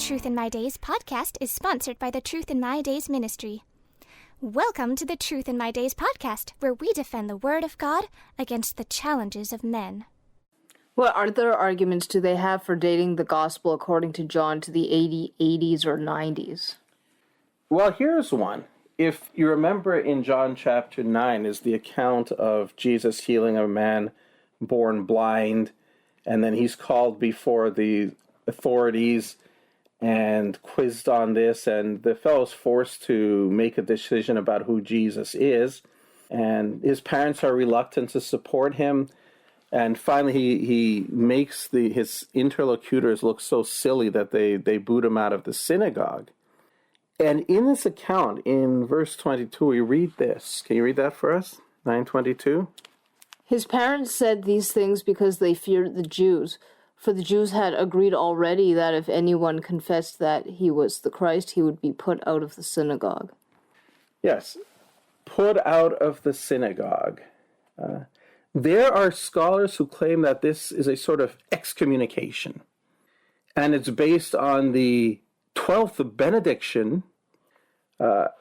Truth in My Days podcast is sponsored by the Truth in My Days ministry. Welcome to the Truth in My Days podcast, where we defend the Word of God against the challenges of men. What other arguments do they have for dating the gospel according to John to the 80s or 90s? Well, here's one. If you remember in John chapter 9 is the account of Jesus healing a man born blind, and then he's called before the authorities and quizzed on this, and the fellow's forced to make a decision about who Jesus is, and his parents are reluctant to support him, and finally he makes his interlocutors look so silly that they boot him out of the synagogue. And in this account, in verse 22, we read this. Can you read that for us? 9:22. His parents said these things because they feared the Jews, for the Jews had agreed already that if anyone confessed that he was the Christ, he would be put out of the synagogue. Yes, put out of the synagogue. There are scholars who claim that this is a sort of excommunication, and it's based on the 12th benediction,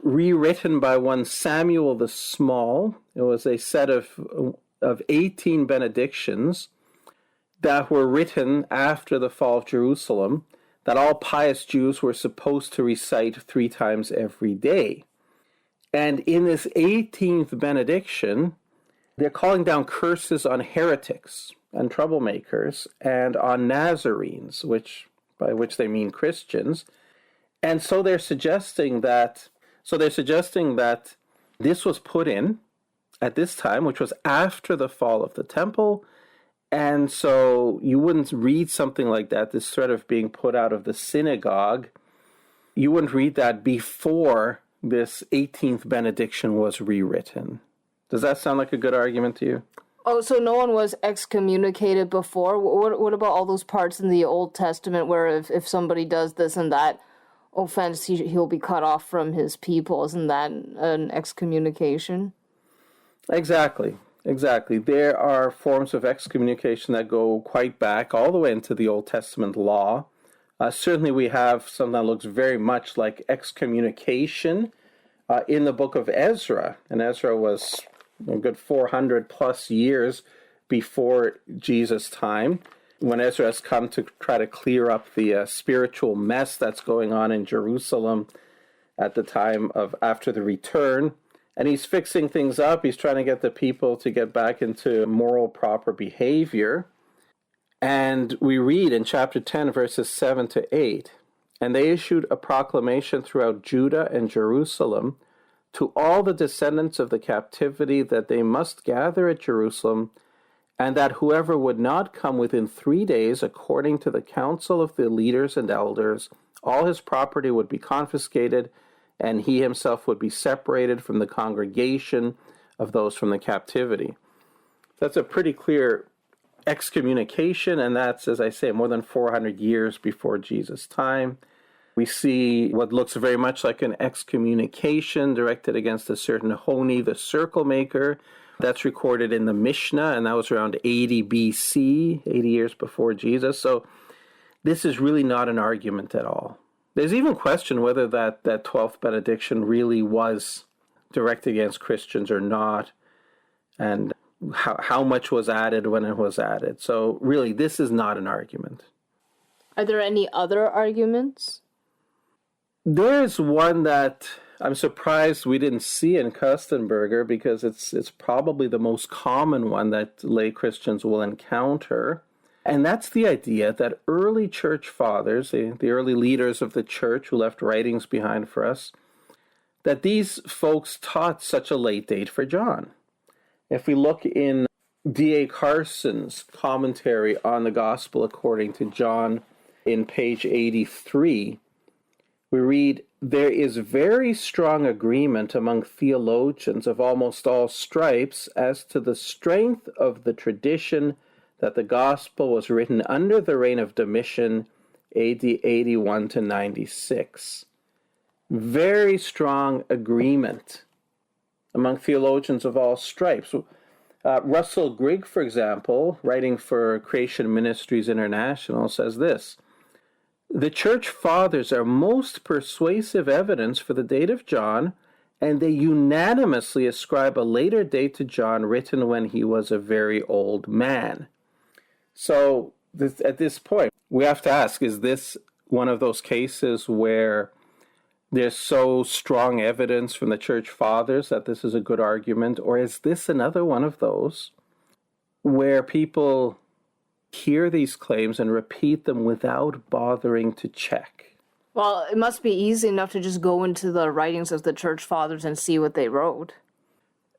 rewritten by one Samuel the Small. It was a set of 18 benedictions that were written after the fall of Jerusalem, that all pious Jews were supposed to recite 3 times every day. And in this 18th benediction, they're calling down curses on heretics and troublemakers and on Nazarenes, by which they mean Christians. And so they're suggesting that this was put in at this time, which was after the fall of the temple. And so you wouldn't read something like that, this threat of being put out of the synagogue, you wouldn't read that before this 18th benediction was rewritten. Does that sound like a good argument to you? Oh, so no one was excommunicated before? What about all those parts in the Old Testament where if somebody does this and that offense, he'll be cut off from his people? Isn't that an excommunication? Exactly. There are forms of excommunication that go quite back all the way into the Old Testament law. Certainly we have something that looks very much like excommunication in the book of Ezra. And Ezra was a good 400 plus years before Jesus' time, when Ezra has come to try to clear up the spiritual mess that's going on in Jerusalem at the time of after the return. And he's fixing things up. He's trying to get the people to get back into moral, proper behavior. And we read in chapter 10, verses 7 to 8, and they issued a proclamation throughout Judah and Jerusalem to all the descendants of the captivity that they must gather at Jerusalem, and that whoever would not come within 3 days, according to the counsel of the leaders and elders, all his property would be confiscated, and he himself would be separated from the congregation of those from the captivity. That's a pretty clear excommunication, and that's, as I say, more than 400 years before Jesus' time. We see what looks very much like an excommunication directed against a certain Honi, the circle maker. That's recorded in the Mishnah, and that was around 80 BC, 80 years before Jesus. So this is really not an argument at all. There's even question whether that 12th benediction really was directed against Christians or not, and how much was added when it was added. So really, this is not an argument. Are there any other arguments? There's one that I'm surprised we didn't see in Kostenberger, because it's probably the most common one that lay Christians will encounter. And that's the idea that early church fathers, the early leaders of the church who left writings behind for us, that these folks taught such a late date for John. If we look in D.A. Carson's commentary on the Gospel according to John in page 83, we read, "There is very strong agreement among theologians of almost all stripes as to the strength of the tradition that the Gospel was written under the reign of Domitian, AD 81 to 96. Very strong agreement among theologians of all stripes. Russell Grigg, for example, writing for Creation Ministries International, says this: The church fathers are most persuasive evidence for the date of John, and they unanimously ascribe a later date to John written when he was a very old man. So at this point, we have to ask, is this one of those cases where there's so strong evidence from the church fathers that this is a good argument, or is this another one of those where people hear these claims and repeat them without bothering to check? Well, it must be easy enough to just go into the writings of the church fathers and see what they wrote.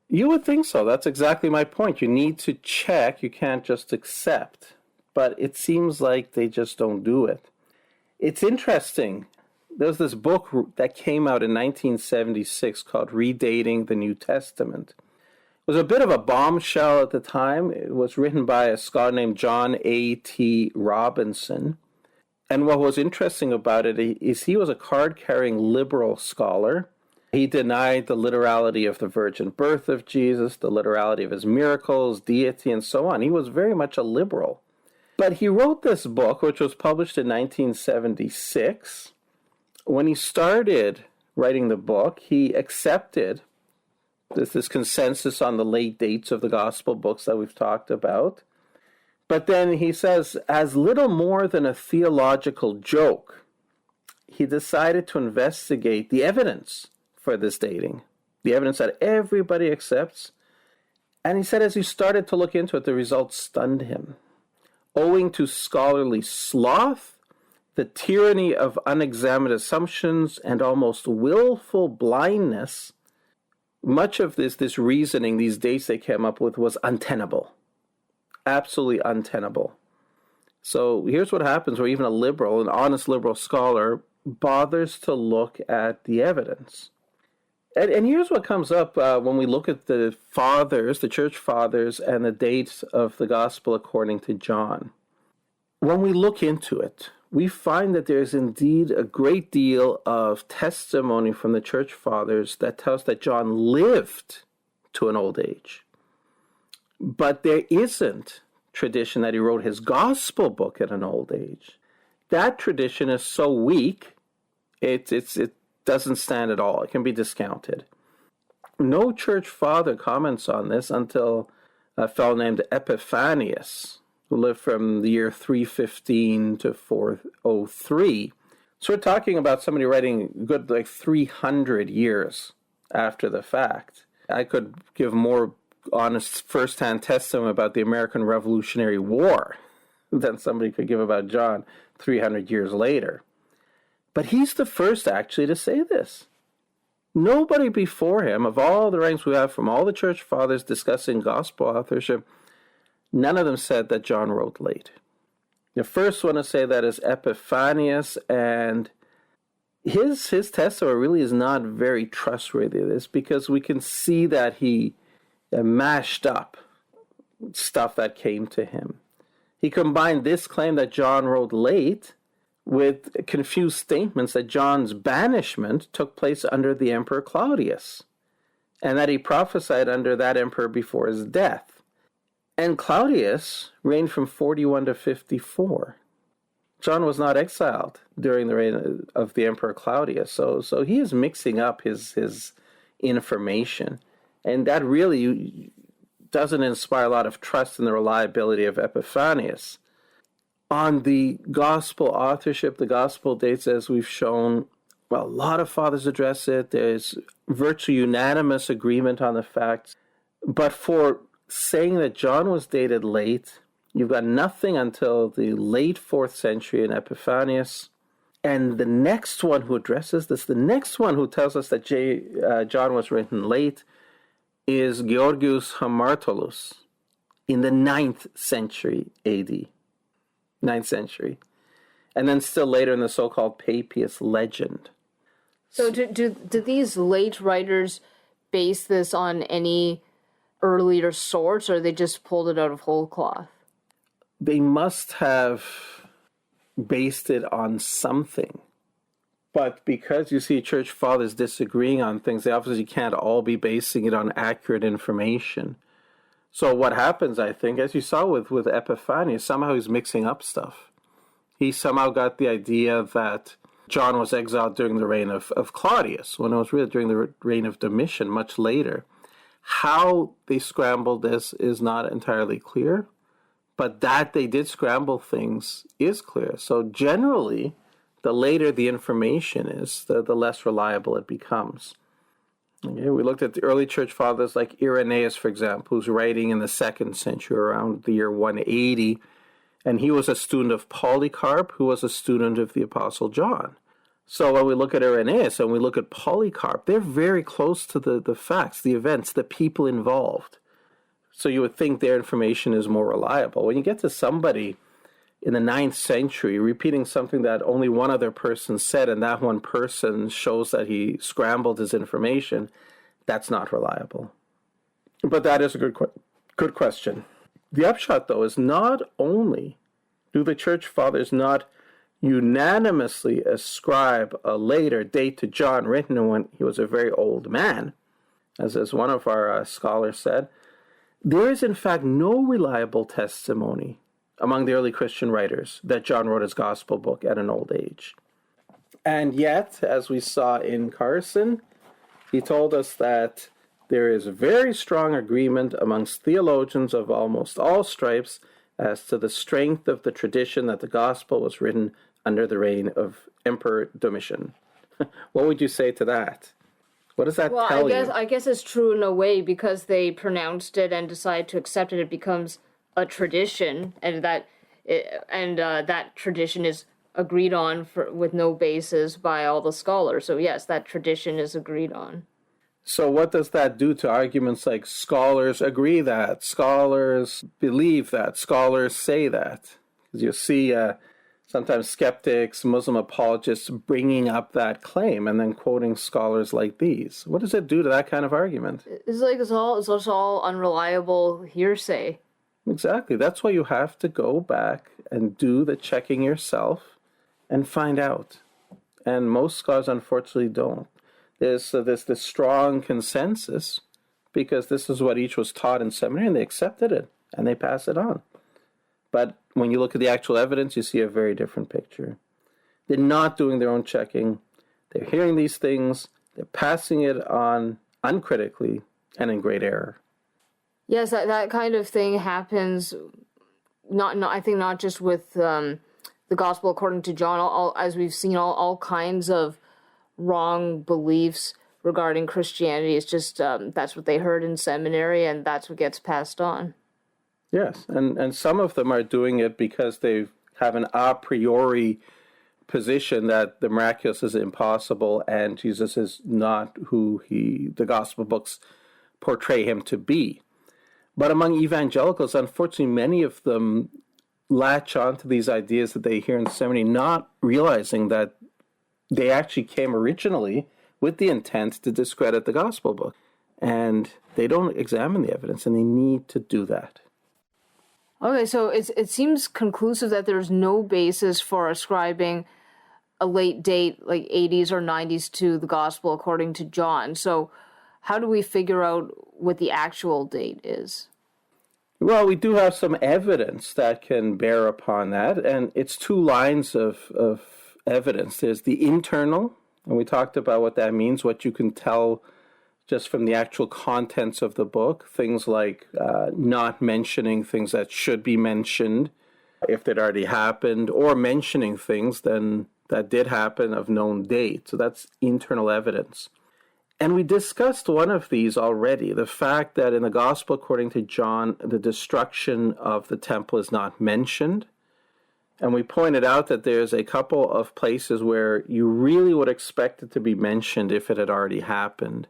You would think so. That's exactly my point. You need to check. You can't just accept. But it seems like they just don't do it. It's interesting. There's this book that came out in 1976 called Redating the New Testament. It was a bit of a bombshell at the time. It was written by a scholar named John A.T. Robinson. And what was interesting about it is he was a card-carrying liberal scholar. He denied the literality of the virgin birth of Jesus, the literality of his miracles, deity, and so on. He was very much a liberal. But he wrote this book, which was published in 1976. When he started writing the book, he accepted this consensus on the late dates of the gospel books that we've talked about. But then he says, as little more than a theological joke, he decided to investigate the evidence for this dating, the evidence that everybody accepts. And he said as he started to look into it, the results stunned him. Owing to scholarly sloth, the tyranny of unexamined assumptions, and almost willful blindness, much of this reasoning, these dates they came up with, was untenable. Absolutely untenable. So here's what happens where even a liberal, an honest liberal scholar, bothers to look at the evidence. And here's what comes up when we look at the fathers, the church fathers, and the dates of the gospel according to John. When we look into it, we find that there's indeed a great deal of testimony from the church fathers that tells that John lived to an old age. But there isn't tradition that he wrote his gospel book at an old age. That tradition is so weak, it doesn't stand at all. It can be discounted. No church father comments on this until a fellow named Epiphanius, who lived from the year 315 to 403. So we're talking about somebody writing good like 300 years after the fact. I could give more honest first-hand testimony about the American Revolutionary War than somebody could give about John 300 years later. But he's the first actually to say this. Nobody before him, of all the writings we have from all the church fathers discussing gospel authorship, none of them said that John wrote late. The first one to say that is Epiphanius, and his testimony really is not very trustworthy. This because we can see that he mashed up stuff that came to him. He combined this claim that John wrote late with confused statements that John's banishment took place under the Emperor Claudius, and that he prophesied under that emperor before his death. And Claudius reigned from 41 to 54. John was not exiled during the reign of the Emperor Claudius, so he is mixing up his information. And that really doesn't inspire a lot of trust in the reliability of Epiphanius. On the gospel authorship, the gospel dates, as we've shown, well, a lot of fathers address it. There's virtually unanimous agreement on the facts. But for saying that John was dated late, you've got nothing until the late 4th century in Epiphanius. And the next one who addresses this, the next one who tells us that John was written late, is Georgius Hamartolus in the 9th century AD. 9th century. And then still later in the so-called Papias legend. So do these late writers base this on any earlier source, or they just pulled it out of whole cloth? They must have based it on something. But because you see church fathers disagreeing on things, they obviously can't all be basing it on accurate information. So what happens, I think, as you saw with Epiphanius, somehow he's mixing up stuff. He somehow got the idea that John was exiled during the reign of Claudius, when it was really during the reign of Domitian, much later. How they scrambled this is not entirely clear, but that they did scramble things is clear. So generally, the later the information is, the less reliable it becomes. Okay, we looked at the early church fathers like Irenaeus, for example, who's writing in the 2nd century around the year 180, and he was a student of Polycarp, who was a student of the Apostle John. So when we look at Irenaeus and we look at Polycarp, they're very close to the facts, the events, the people involved. So you would think their information is more reliable. When you get to somebody in the 9th century repeating something that only one other person said, and that one person shows that he scrambled his information, that's not reliable. But that is a good question. The upshot, though, is not only do the church fathers not unanimously ascribe a later date to John written when he was a very old man, as one of our scholars said, there is in fact no reliable testimony among the early Christian writers that John wrote his gospel book at an old age. And yet, as we saw in Carson, he told us that there is very strong agreement amongst theologians of almost all stripes as to the strength of the tradition that the gospel was written under the reign of Emperor Domitian. What would you say to that? What does that tell you? I guess it's true in a way, because they pronounced it and decided to accept it. It becomes a tradition, and that tradition is agreed on with no basis by all the scholars. So yes, that tradition is agreed on. So what does that do to arguments like scholars agree that, scholars believe that, scholars say that? Because you see sometimes skeptics, Muslim apologists bringing up that claim and then quoting scholars like these. What does it do to that kind of argument? It's like it's all unreliable hearsay. Exactly. That's why you have to go back and do the checking yourself and find out. And most scholars, unfortunately, don't. There's this strong consensus because this is what each was taught in seminary, and they accepted it, and they pass it on. But when you look at the actual evidence, you see a very different picture. They're not doing their own checking. They're hearing these things. They're passing it on uncritically and in great error. Yes, that kind of thing happens. I think not just with the gospel according to John. As we've seen, all kinds of wrong beliefs regarding Christianity. It's just that's what they heard in seminary, and that's what gets passed on. Yes, and some of them are doing it because they have an a priori position that the miraculous is impossible and Jesus is not who the gospel books portray him to be. But among evangelicals, unfortunately, many of them latch on to these ideas that they hear in seminary, not realizing that they actually came originally with the intent to discredit the gospel book. And they don't examine the evidence, and they need to do that. Okay, so it seems conclusive that there's no basis for ascribing a late date, like 80s or 90s, to the gospel according to John. So how do we figure out what the actual date is? Well, we do have some evidence that can bear upon that, and it's two lines of evidence. There's the internal, and we talked about what that means, what you can tell just from the actual contents of the book, things like not mentioning things that should be mentioned if they'd already happened, or mentioning things then that did happen of known date. So that's internal evidence. And we discussed one of these already, the fact that in the Gospel according to John, the destruction of the temple is not mentioned. And we pointed out that there's a couple of places where you really would expect it to be mentioned if it had already happened.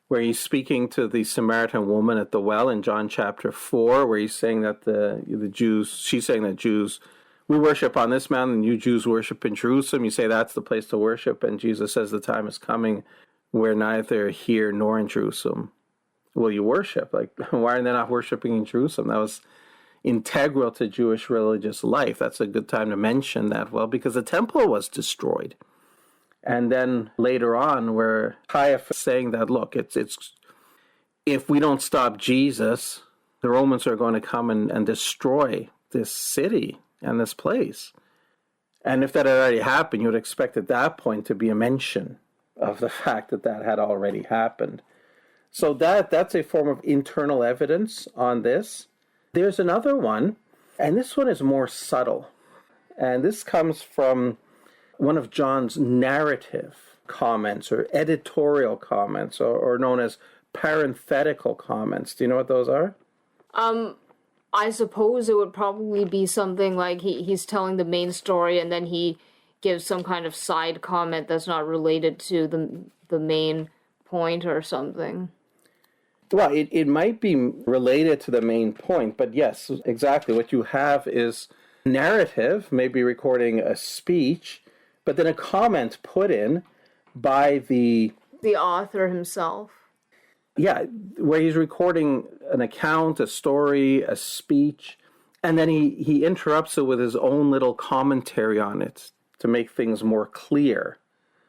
Where he's speaking to the Samaritan woman at the well in John chapter 4, where he's saying that the Jews, she's saying that Jews, we worship on this mountain, and you Jews worship in Jerusalem. You say that's the place to worship, and Jesus says the time is coming where neither here nor in Jerusalem will you worship. Like, why are they not worshiping in Jerusalem? That was integral to Jewish religious life. That's a good time to mention that. Well, because the temple was destroyed. And then later on, where Caiaphas is saying that, look, it's if we don't stop Jesus, the Romans are going to come and destroy this city and this place. And if that had already happened, you would expect at that point to be a mention of the fact that that had already happened. So that's a form of internal evidence on this. There's another one, and this one is more subtle. And this comes from one of John's narrative comments or editorial comments, or known as parenthetical comments. Do you know what those are? I suppose it would probably be something like he's telling the main story and then he gives some kind of side comment that's not related to the main point or something. Well, it might be related to the main point, but yes, exactly. What you have is narrative, maybe recording a speech, but then a comment put in by the author himself. Yeah, where he's recording an account, a story, a speech, and then he interrupts it with his own little commentary on it to make things more clear,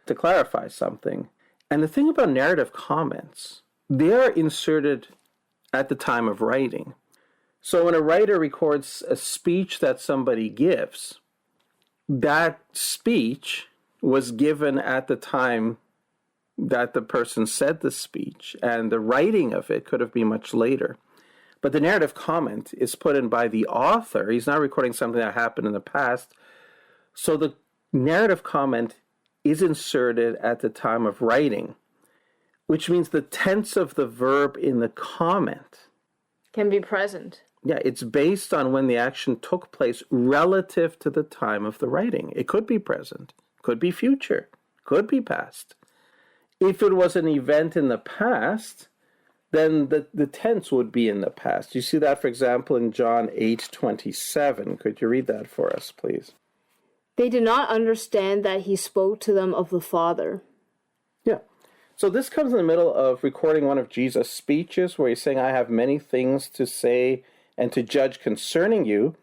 to clarify something. And the thing about narrative comments, they're inserted at the time of writing. So when a writer records a speech that somebody gives, that speech was given at the time that the person said the speech, and the writing of it could have been much later. But the narrative comment is put in by the author. He's not recording something that happened in the past. So the narrative comment is inserted at the time of writing, which means the tense of the verb in the comment can be present. Yeah, it's based on when the action took place relative to the time of the writing. It could be present, could be future, could be past. If it was an event in the past, then the tense would be in the past. You see that, for example, in John 8:27. Could you read that for us, please? They did not understand that he spoke to them of the Father. Yeah. So this comes in the middle of recording one of Jesus' speeches where he's saying, I have many things to say and to judge concerning you,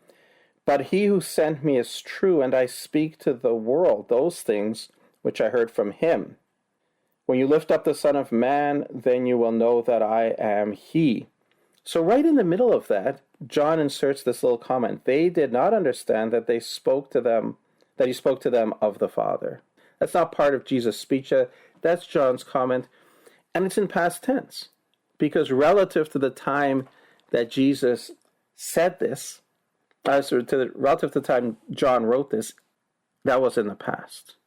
but he who sent me is true, and I speak to the world those things which I heard from him. When you lift up the Son of Man, then you will know that I am he. So right in the middle of that, John inserts this little comment. They did not understand that he spoke to them of the Father. That's not part of Jesus' speech. That's John's comment. And it's in past tense. Because relative to the time that Jesus said this, relative to the time John wrote this, that was in the past.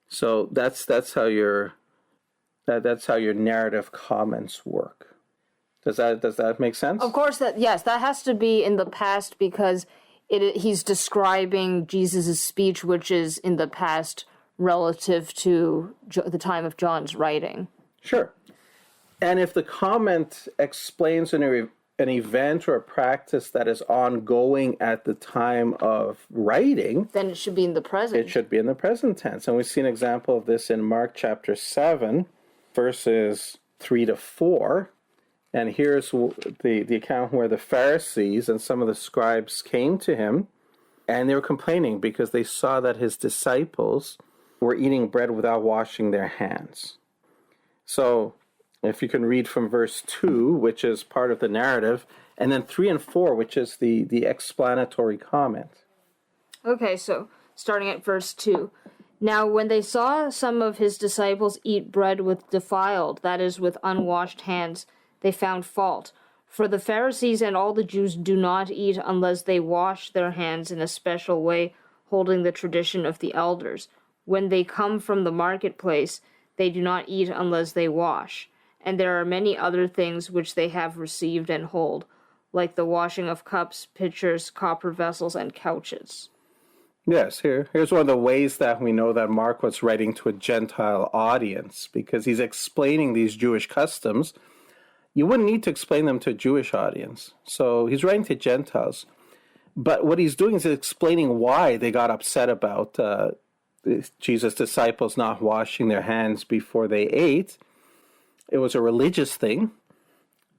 So that's how your narrative comments work. Does that make sense? Of course, that has to be in the past because he's describing Jesus' speech, which is in the past relative to the time of John's writing. Sure. And if the comment explains an event or a practice that is ongoing at the time of writing, then it should be in the present. It should be in the present tense. And we see an example of this in Mark chapter 7, verses 3 to 4. And here's the account where the Pharisees and some of the scribes came to him, and they were complaining because they saw that his disciples were eating bread without washing their hands. So if you can read from verse 2, which is part of the narrative, and then 3 and 4, which is the explanatory comment. Okay, so starting at verse 2. Now when they saw some of his disciples eat bread with defiled, that is, with unwashed hands, they found fault. For the Pharisees and all the Jews do not eat unless they wash their hands in a special way, holding the tradition of the elders. When they come from the marketplace, they do not eat unless they wash. And there are many other things which they have received and hold, like the washing of cups, pitchers, copper vessels, and couches. Yes, here's one of the ways that we know that Mark was writing to a Gentile audience, because he's explaining these Jewish customs. You wouldn't need to explain them to a Jewish audience. So he's writing to Gentiles. But what he's doing is explaining why they got upset about Jesus' disciples not washing their hands before they ate. It was a religious thing.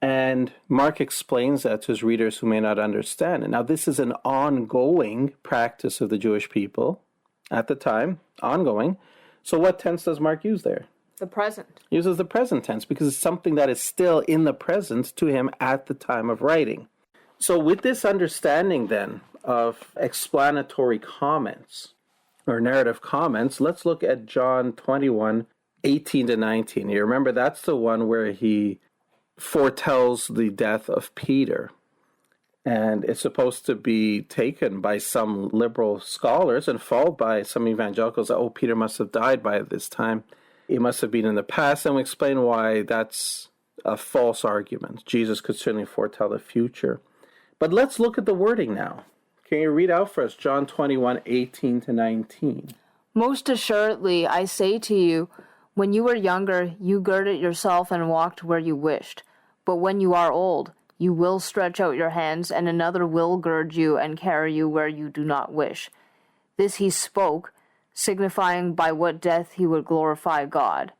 And Mark explains that to his readers who may not understand. And now this is an ongoing practice of the Jewish people at the time, ongoing. So what tense does Mark use there? The present. He uses the present tense because it's something that is still in the present to him at the time of writing. So with this understanding then of explanatory comments, or narrative comments, let's look at John 21, 18 to 19. You remember that's the one where he foretells the death of Peter. And it's supposed to be taken by some liberal scholars and followed by some evangelicals. Oh, Peter must have died by this time. He must have been in the past. And we explain why that's a false argument. Jesus could certainly foretell the future. But let's look at the wording now. Can you read out for us John 21, 18 to 19? Most assuredly, I say to you, when you were younger, you girded yourself and walked where you wished. But when you are old, you will stretch out your hands, and another will gird you and carry you where you do not wish. This he spoke, signifying by what death he would glorify God.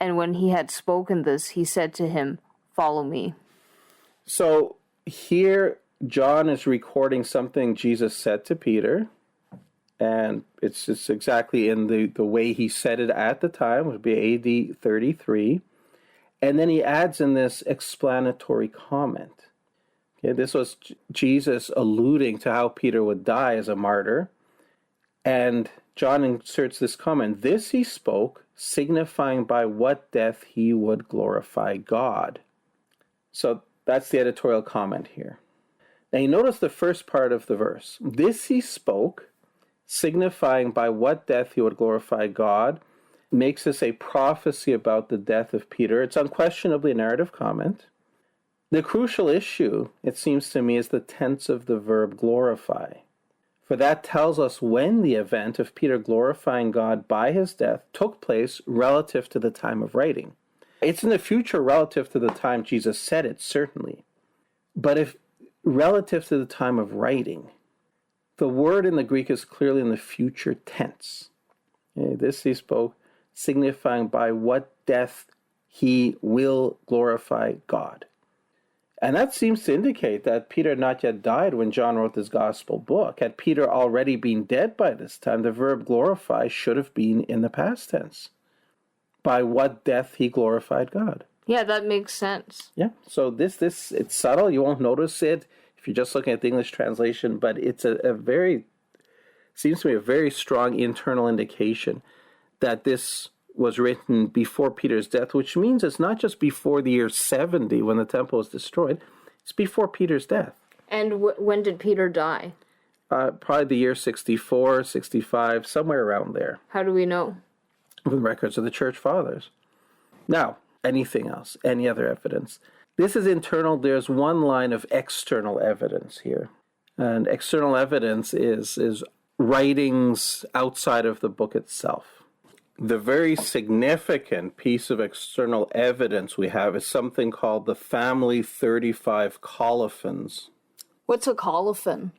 And when he had spoken this, he said to him, Follow me. So here, John is recording something Jesus said to Peter, and it's exactly in the way he said it at the time, it would be AD 33. And then he adds in this explanatory comment. Okay, this was Jesus alluding to how Peter would die as a martyr. And John inserts this comment, this he spoke, signifying by what death he would glorify God. So that's the editorial comment here. Now you notice the first part of the verse. This he spoke, signifying by what death he would glorify God, makes this a prophecy about the death of Peter. It's unquestionably a narrative comment. The crucial issue, it seems to me, is the tense of the verb glorify. For that tells us when the event of Peter glorifying God by his death took place relative to the time of writing. It's in the future relative to the time Jesus said it, certainly. But if relative to the time of writing, the word in the Greek is clearly in the future tense. Okay, this he spoke, signifying by what death he will glorify God. And that seems to indicate that Peter had not yet died when John wrote this gospel book. Had Peter already been dead by this time, the verb glorify should have been in the past tense. By what death he glorified God. Yeah, that makes sense. Yeah, so this it's subtle. You won't notice it if you're just looking at the English translation, but it's seems to me a very strong internal indication that this was written before Peter's death, which means it's not just before the year 70 when the temple was destroyed, it's before Peter's death. And when did Peter die? Probably the year 64, 65, somewhere around there. How do we know? From the records of the church fathers. Now, anything else? Any other evidence? This is internal. There's one line of external evidence here. And external evidence is writings outside of the book itself. The very significant piece of external evidence we have is something called the family 35 colophons. What's a colophon?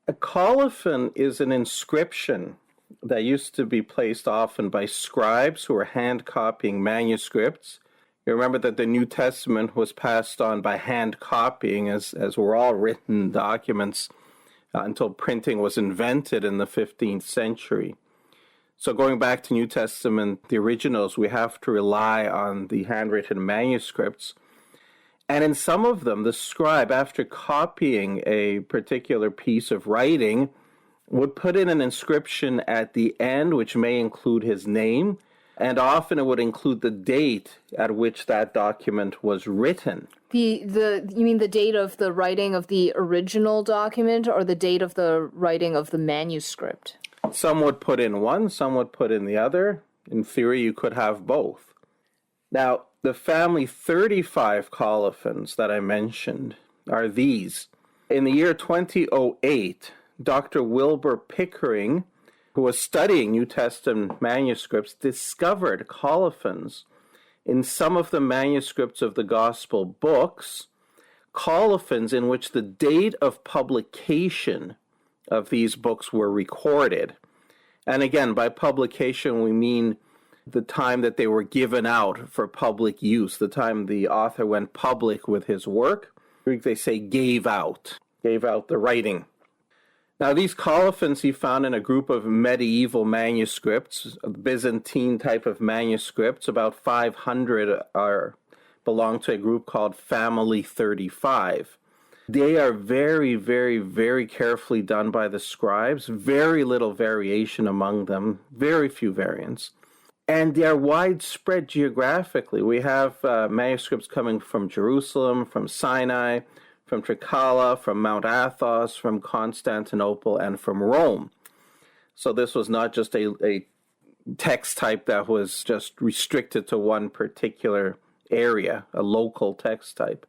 A colophon is an inscription that used to be placed often by scribes who were hand copying manuscripts. You remember that the New Testament was passed on by hand copying, as were all written documents until printing was invented in the 15th century. So going back to New Testament, the originals, we have to rely on the handwritten manuscripts. And in some of them, the scribe, after copying a particular piece of writing, would put in an inscription at the end, which may include his name, and often it would include the date at which that document was written. You mean the date of the writing of the original document, or the date of the writing of the manuscript? Some would put in one, some would put in the other. In theory, you could have both. Now, the family 35 colophons that I mentioned are these. In the year 2008, Dr. Wilbur Pickering, who was studying New Testament manuscripts, discovered colophons in some of the manuscripts of the gospel books, colophons in which the date of publication of these books were recorded. And again, by publication, we mean the time that they were given out for public use, the time the author went public with his work. In Greek, they say gave out the writing. Now, these colophons he found in a group of medieval manuscripts, a Byzantine type of manuscripts. About 500 belong to a group called Family 35. They are very, very, very carefully done by the scribes. Very little variation among them. Very few variants. And they are widespread geographically. We have manuscripts coming from Jerusalem, from Sinai, from Trikala, from Mount Athos, from Constantinople, and from Rome. So this was not just a text type that was just restricted to one particular area, a local text type.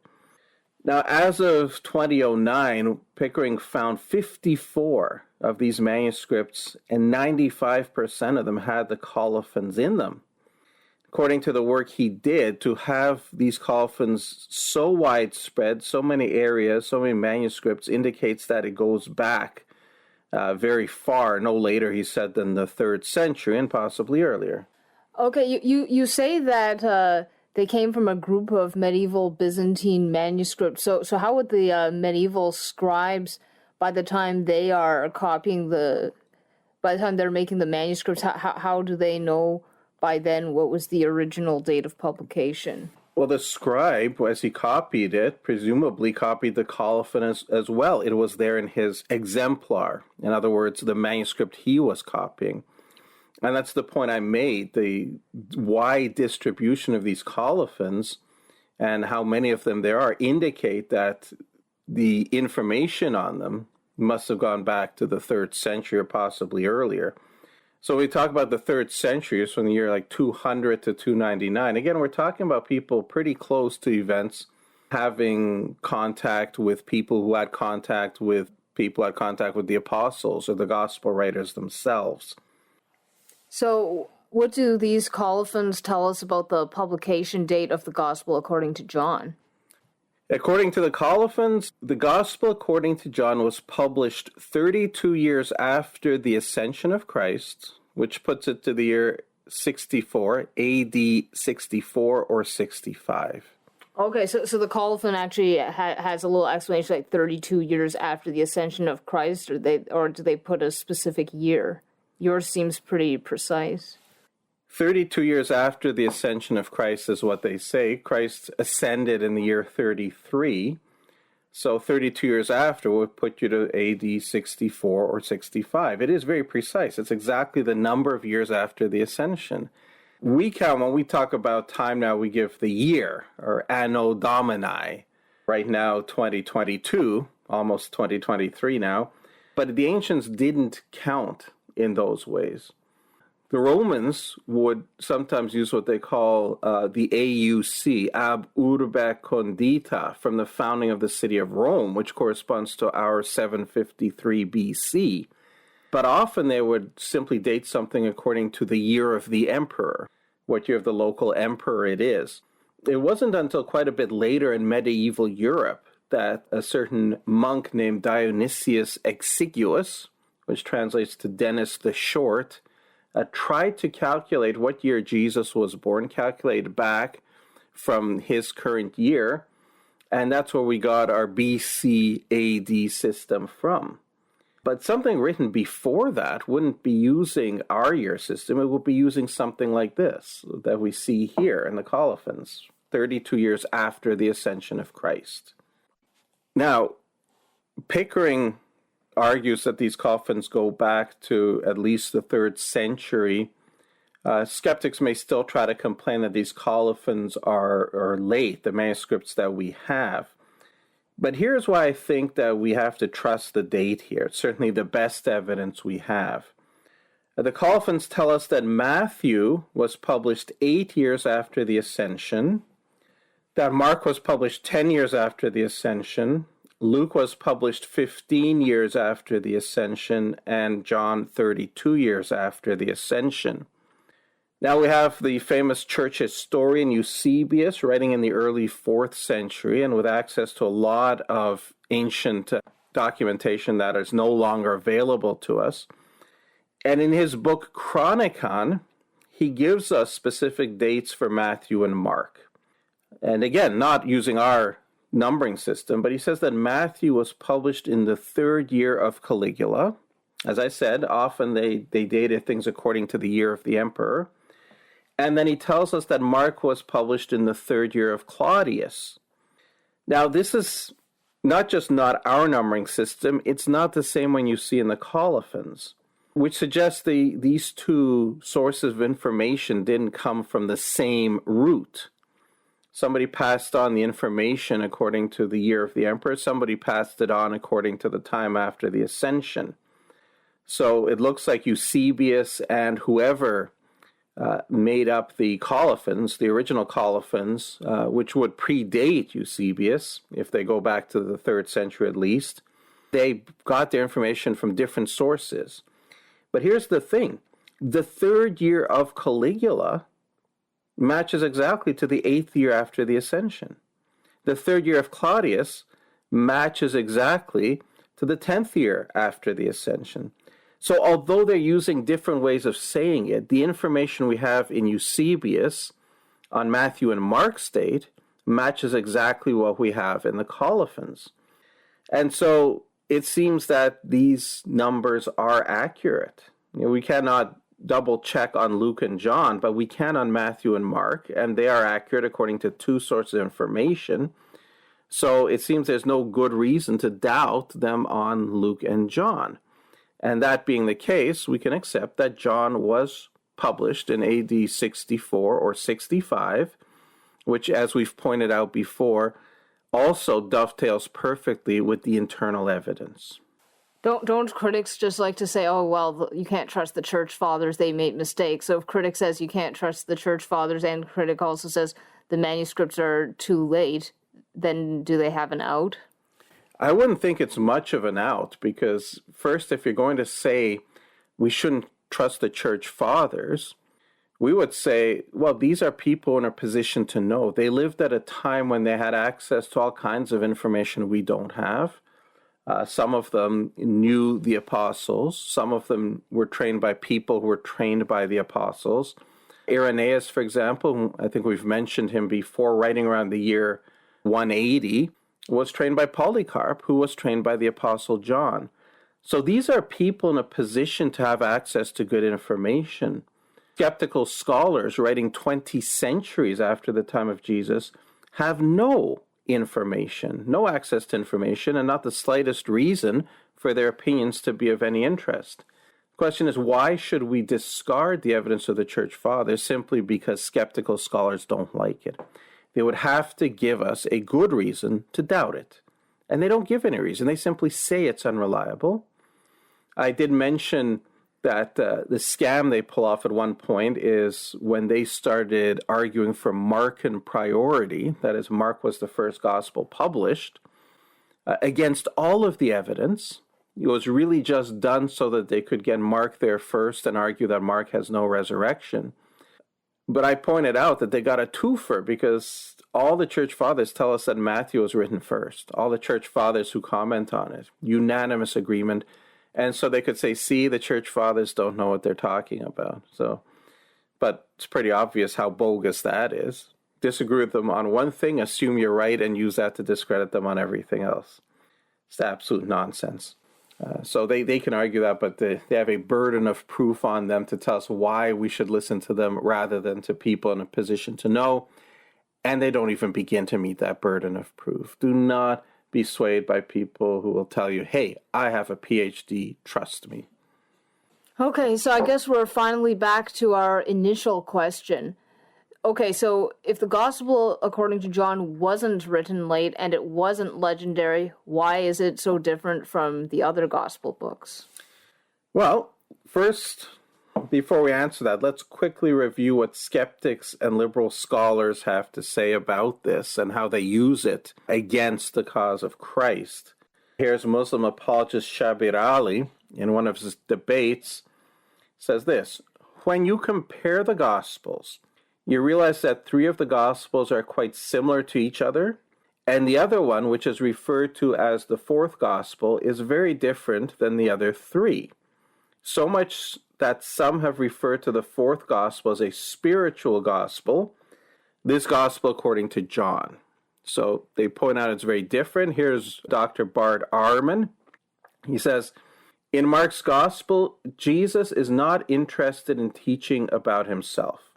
Now, as of 2009, Pickering found 54 of these manuscripts, and 95% of them had the colophons in them. According to the work he did, to have these colophons so widespread, so many areas, so many manuscripts, indicates that it goes back very far, no later, he said, than the 3rd century, and possibly earlier. Okay, you say that they came from a group of medieval Byzantine manuscripts. So how would the medieval scribes, by the time they are copying by the time they're making the manuscripts, how do they know by then what was the original date of publication? Well, the scribe, as he copied it, presumably copied the colophon as well. It was there in his exemplar. In other words, the manuscript he was copying. And that's the point I made. The wide distribution of these colophons and how many of them there are indicate that the information on them must have gone back to the 3rd century or possibly earlier. So we talk about the 3rd century, it's from the year like 200 to 299. Again, we're talking about people pretty close to events having contact with people who had contact with people who had contact with the apostles or the gospel writers themselves. So what do these colophons tell us about the publication date of the gospel according to John? According to the colophons, the gospel according to John was published 32 years after the ascension of Christ, which puts it to the year 64, AD 64 or 65. Okay, so the colophon actually has a little explanation, like 32 years after the ascension of Christ, or do they put a specific year? Yours seems pretty precise. 32 years after the ascension of Christ is what they say. Christ ascended in the year 33. So 32 years after would put you to AD 64 or 65. It is very precise. It's exactly the number of years after the ascension. We count, when we talk about time now, we give the year, or Anno Domini. Right now, 2022, almost 2023 now. But the ancients didn't count in those ways. The Romans would sometimes use what they call the AUC, ab urbe condita, from the founding of the city of Rome, which corresponds to our 753 BC. But often they would simply date something according to the year of the emperor, what year of the local emperor it is. It wasn't until quite a bit later in medieval Europe that a certain monk named Dionysius Exiguus, which translates to Dennis the Short, tried to calculate what year Jesus was born, calculate back from his current year, and that's where we got our BC AD system from. But something written before that wouldn't be using our year system, it would be using something like this that we see here in the colophons, 32 years after the ascension of Christ. Now, Pickering argues that these colophons go back to at least the 3rd century. Skeptics may still try to complain that these colophons are late, the manuscripts that we have. But here's why I think that we have to trust the date here. It's certainly the best evidence we have. The colophons tell us that Matthew was published 8 years after the Ascension, that Mark was published 10 years after the Ascension, Luke was published 15 years after the Ascension, and John 32 years after the Ascension. Now we have the famous church historian Eusebius writing in the early 4th century and with access to a lot of ancient documentation that is no longer available to us. And in his book Chronicon, he gives us specific dates for Matthew and Mark. And again, not using our numbering system, but he says that Matthew was published in the 3rd year of Caligula. As I said, often they dated things according to the year of the emperor. And then he tells us that Mark was published in the 3rd year of Claudius. Now, this is not just not our numbering system, it's not the same one you see in the colophons, which suggests these two sources of information didn't come from the same root. Somebody passed on the information according to the year of the emperor. Somebody passed it on according to the time after the ascension. So it looks like Eusebius and whoever made up the colophons, the original colophons, which would predate Eusebius, if they go back to the 3rd century at least, they got their information from different sources. But here's the thing. The 3rd year of Caligula matches exactly to the 8th year after the ascension. The 3rd year of Claudius matches exactly to the 10th year after the ascension. So although they're using different ways of saying it, the information we have in Eusebius on Matthew and Mark's date matches exactly what we have in the colophons. And so it seems that these numbers are accurate. We cannot double check on Luke and John, but we can on Matthew and Mark, and they are accurate according to two sources of information. So it seems there's no good reason to doubt them on Luke and John. And that being the case, we can accept that John was published in AD 64 or 65, which, as we've pointed out before, also dovetails perfectly with the internal evidence. Don't critics just like to say, oh, well, you can't trust the church fathers, they made mistakes. So if critic says you can't trust the church fathers and critic also says the manuscripts are too late, then do they have an out? I wouldn't think it's much of an out, because first, if you're going to say we shouldn't trust the church fathers, we would say, well, these are people in a position to know. They lived at a time when they had access to all kinds of information we don't have. Some of them knew the apostles. Some of them were trained by people who were trained by the apostles. Irenaeus, for example, I think we've mentioned him before, writing around the year 180, was trained by Polycarp, who was trained by the apostle John. So these are people in a position to have access to good information. Skeptical scholars writing 20 centuries after the time of Jesus have no information, no access to information, and not the slightest reason for their opinions to be of any interest. The question is, why should we discard the evidence of the church fathers simply because skeptical scholars don't like it? They would have to give us a good reason to doubt it. And they don't give any reason. They simply say it's unreliable. I did mention that the scam they pull off at one point is when they started arguing for Markan priority, that is, Mark was the first gospel published, against all of the evidence. It was really just done so that they could get Mark there first and argue that Mark has no resurrection. But I pointed out that they got a twofer, because all the church fathers tell us that Matthew was written first. All the church fathers who comment on it, unanimous agreement. And so they could say, see, the church fathers don't know what they're talking about. But it's pretty obvious how bogus that is. Disagree with them on one thing, assume you're right, and use that to discredit them on everything else. It's absolute nonsense. So they can argue that, but they have a burden of proof on them to tell us why we should listen to them rather than to people in a position to know. And they don't even begin to meet that burden of proof. Do not be swayed by people who will tell you, hey, I have a PhD, trust me. Okay, so I guess we're finally back to our initial question. Okay, so if the gospel according to John wasn't written late and it wasn't legendary, why is it so different from the other gospel books? Well, first, before we answer that, let's quickly review what skeptics and liberal scholars have to say about this and how they use it against the cause of Christ. Here's Muslim apologist Shabir Ali, in one of his debates, says this: when you compare the Gospels, you realize that 3 of the Gospels are quite similar to each other, and the other one, which is referred to as the 4th Gospel, is very different than the other 3. So much that some have referred to the 4th Gospel as a spiritual gospel, this Gospel according to John. So they point out it's very different. Here's Dr. Bart Ehrman. He says, in Mark's Gospel, Jesus is not interested in teaching about himself.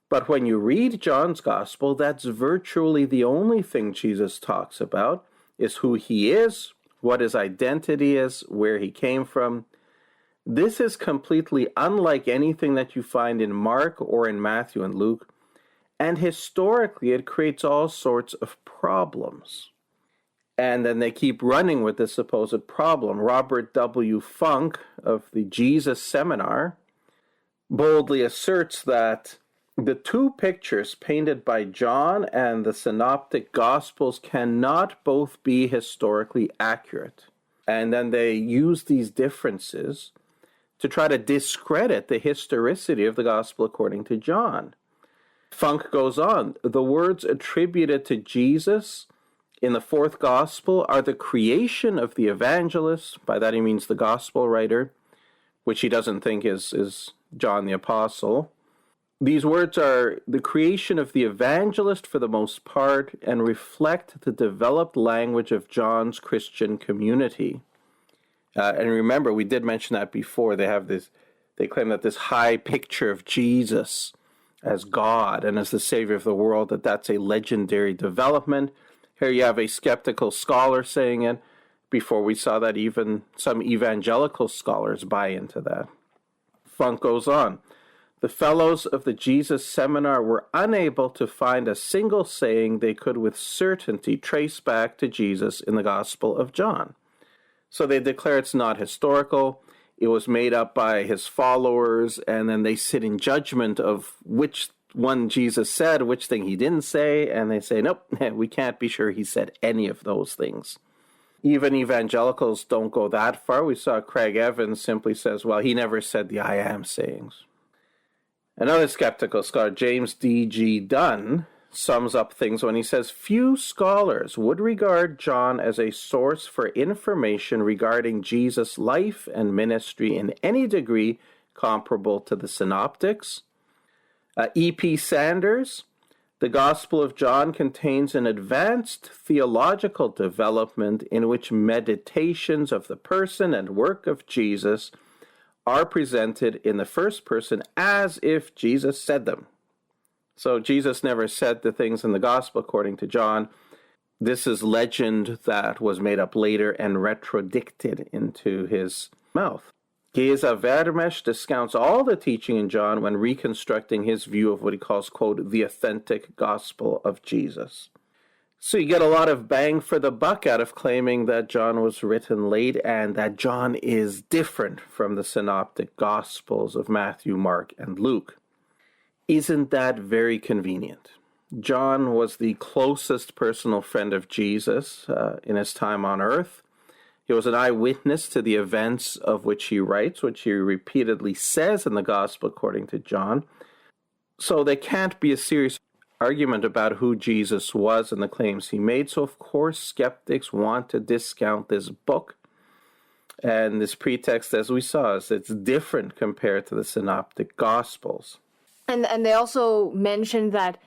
But when you read John's Gospel, that's virtually the only thing Jesus talks about. is who he is, what his identity is, where he came from. This is completely unlike anything that you find in Mark or in Matthew and Luke, and historically it creates all sorts of problems. And then they keep running with this supposed problem. Robert W. Funk of the Jesus Seminar boldly asserts that the two pictures painted by John and the Synoptic Gospels cannot both be historically accurate. And then they use these differences to try to discredit the historicity of the Gospel according to John. Funk goes on, the words attributed to Jesus in the fourth Gospel are the creation of the evangelist, by that he means the Gospel writer, which he doesn't think is John the Apostle. These words are the creation of the evangelist for the most part and reflect the developed language of John's Christian community. And remember, we did mention that before. They claim that this high picture of Jesus as God and as the Savior of the world, that's a legendary development. Here you have a skeptical scholar saying it. Before we saw that even some evangelical scholars buy into that. Funk goes on. The fellows of the Jesus Seminar were unable to find a single saying they could with certainty trace back to Jesus in the Gospel of John. So they declare it's not historical. It was made up by his followers, and then they sit in judgment of which one Jesus said, which thing he didn't say, and they say, nope, we can't be sure he said any of those things. Even evangelicals don't go that far. We saw Craig Evans simply says, well, he never said the I am sayings. Another skeptical scholar, James D.G. Dunn, sums up things when he says, few scholars would regard John as a source for information regarding Jesus' life and ministry in any degree comparable to the Synoptics. E.P. Sanders, the Gospel of John contains an advanced theological development in which meditations of the person and work of Jesus are presented in the first person as if Jesus said them. So Jesus never said the things in the Gospel according to John. This is legend that was made up later and retrodicted into his mouth. Geza Vermes discounts all the teaching in John when reconstructing his view of what he calls, quote, the authentic gospel of Jesus. So you get a lot of bang for the buck out of claiming that John was written late and that John is different from the Synoptic Gospels of Matthew, Mark, and Luke. Isn't that very convenient? John was the closest personal friend of Jesus in his time on earth. He was an eyewitness to the events of which he writes, which he repeatedly says in the Gospel according to John. So there can't be a serious argument about who Jesus was and the claims he made. So, of course, skeptics want to discount this book. And this pretext, as we saw, is it's different compared to the Synoptic Gospels. And they also mentioned that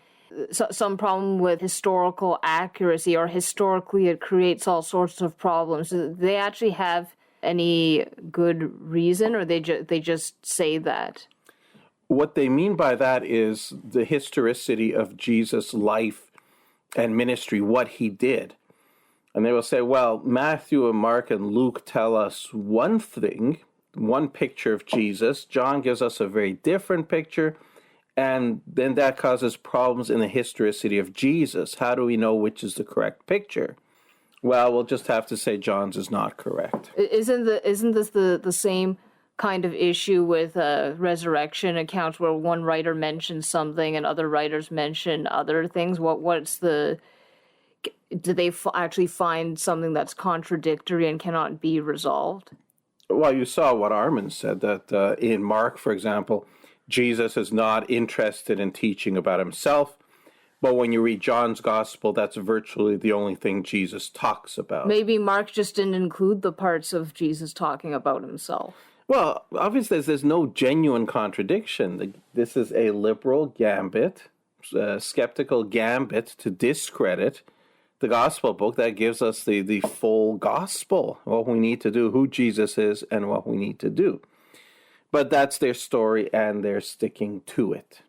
some problem with historical accuracy, or historically it creates all sorts of problems. Do they actually have any good reason, or they just say that? What they mean by that is the historicity of Jesus' life and ministry, what he did. And they will say, well, Matthew and Mark and Luke tell us one thing, one picture of Jesus. John gives us a very different picture. And then that causes problems in the historicity of Jesus. How do we know which is the correct picture? Well, we'll just have to say John's is not correct. Isn't this the same kind of issue with resurrection accounts where one writer mentions something and other writers mention other things? Do they actually find something that's contradictory and cannot be resolved? Well, you saw what Armin said, that in Mark, for example, Jesus is not interested in teaching about himself, but when you read John's Gospel, that's virtually the only thing Jesus talks about. Maybe Mark just didn't include the parts of Jesus talking about himself. Well, obviously, there's no genuine contradiction. This is a liberal gambit, skeptical gambit to discredit the Gospel book that gives us the full Gospel, what we need to do, who Jesus is, and what we need to do. But that's their story, and they're sticking to it.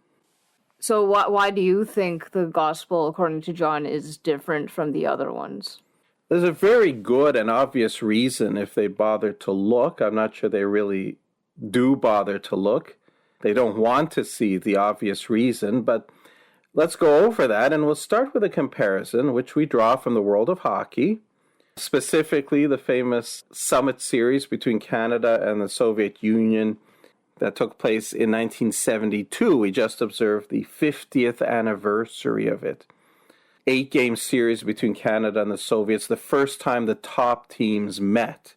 So why do you think the Gospel, according to John, is different from the other ones? There's a very good and obvious reason if they bother to look. I'm not sure they really do bother to look. They don't want to see the obvious reason, but let's go over that, and we'll start with a comparison, which we draw from the world of hockey, specifically the famous Summit Series between Canada and the Soviet Union that took place in 1972. We just observed the 50th anniversary of it. 8-game series between Canada and the Soviets, the first time the top teams met.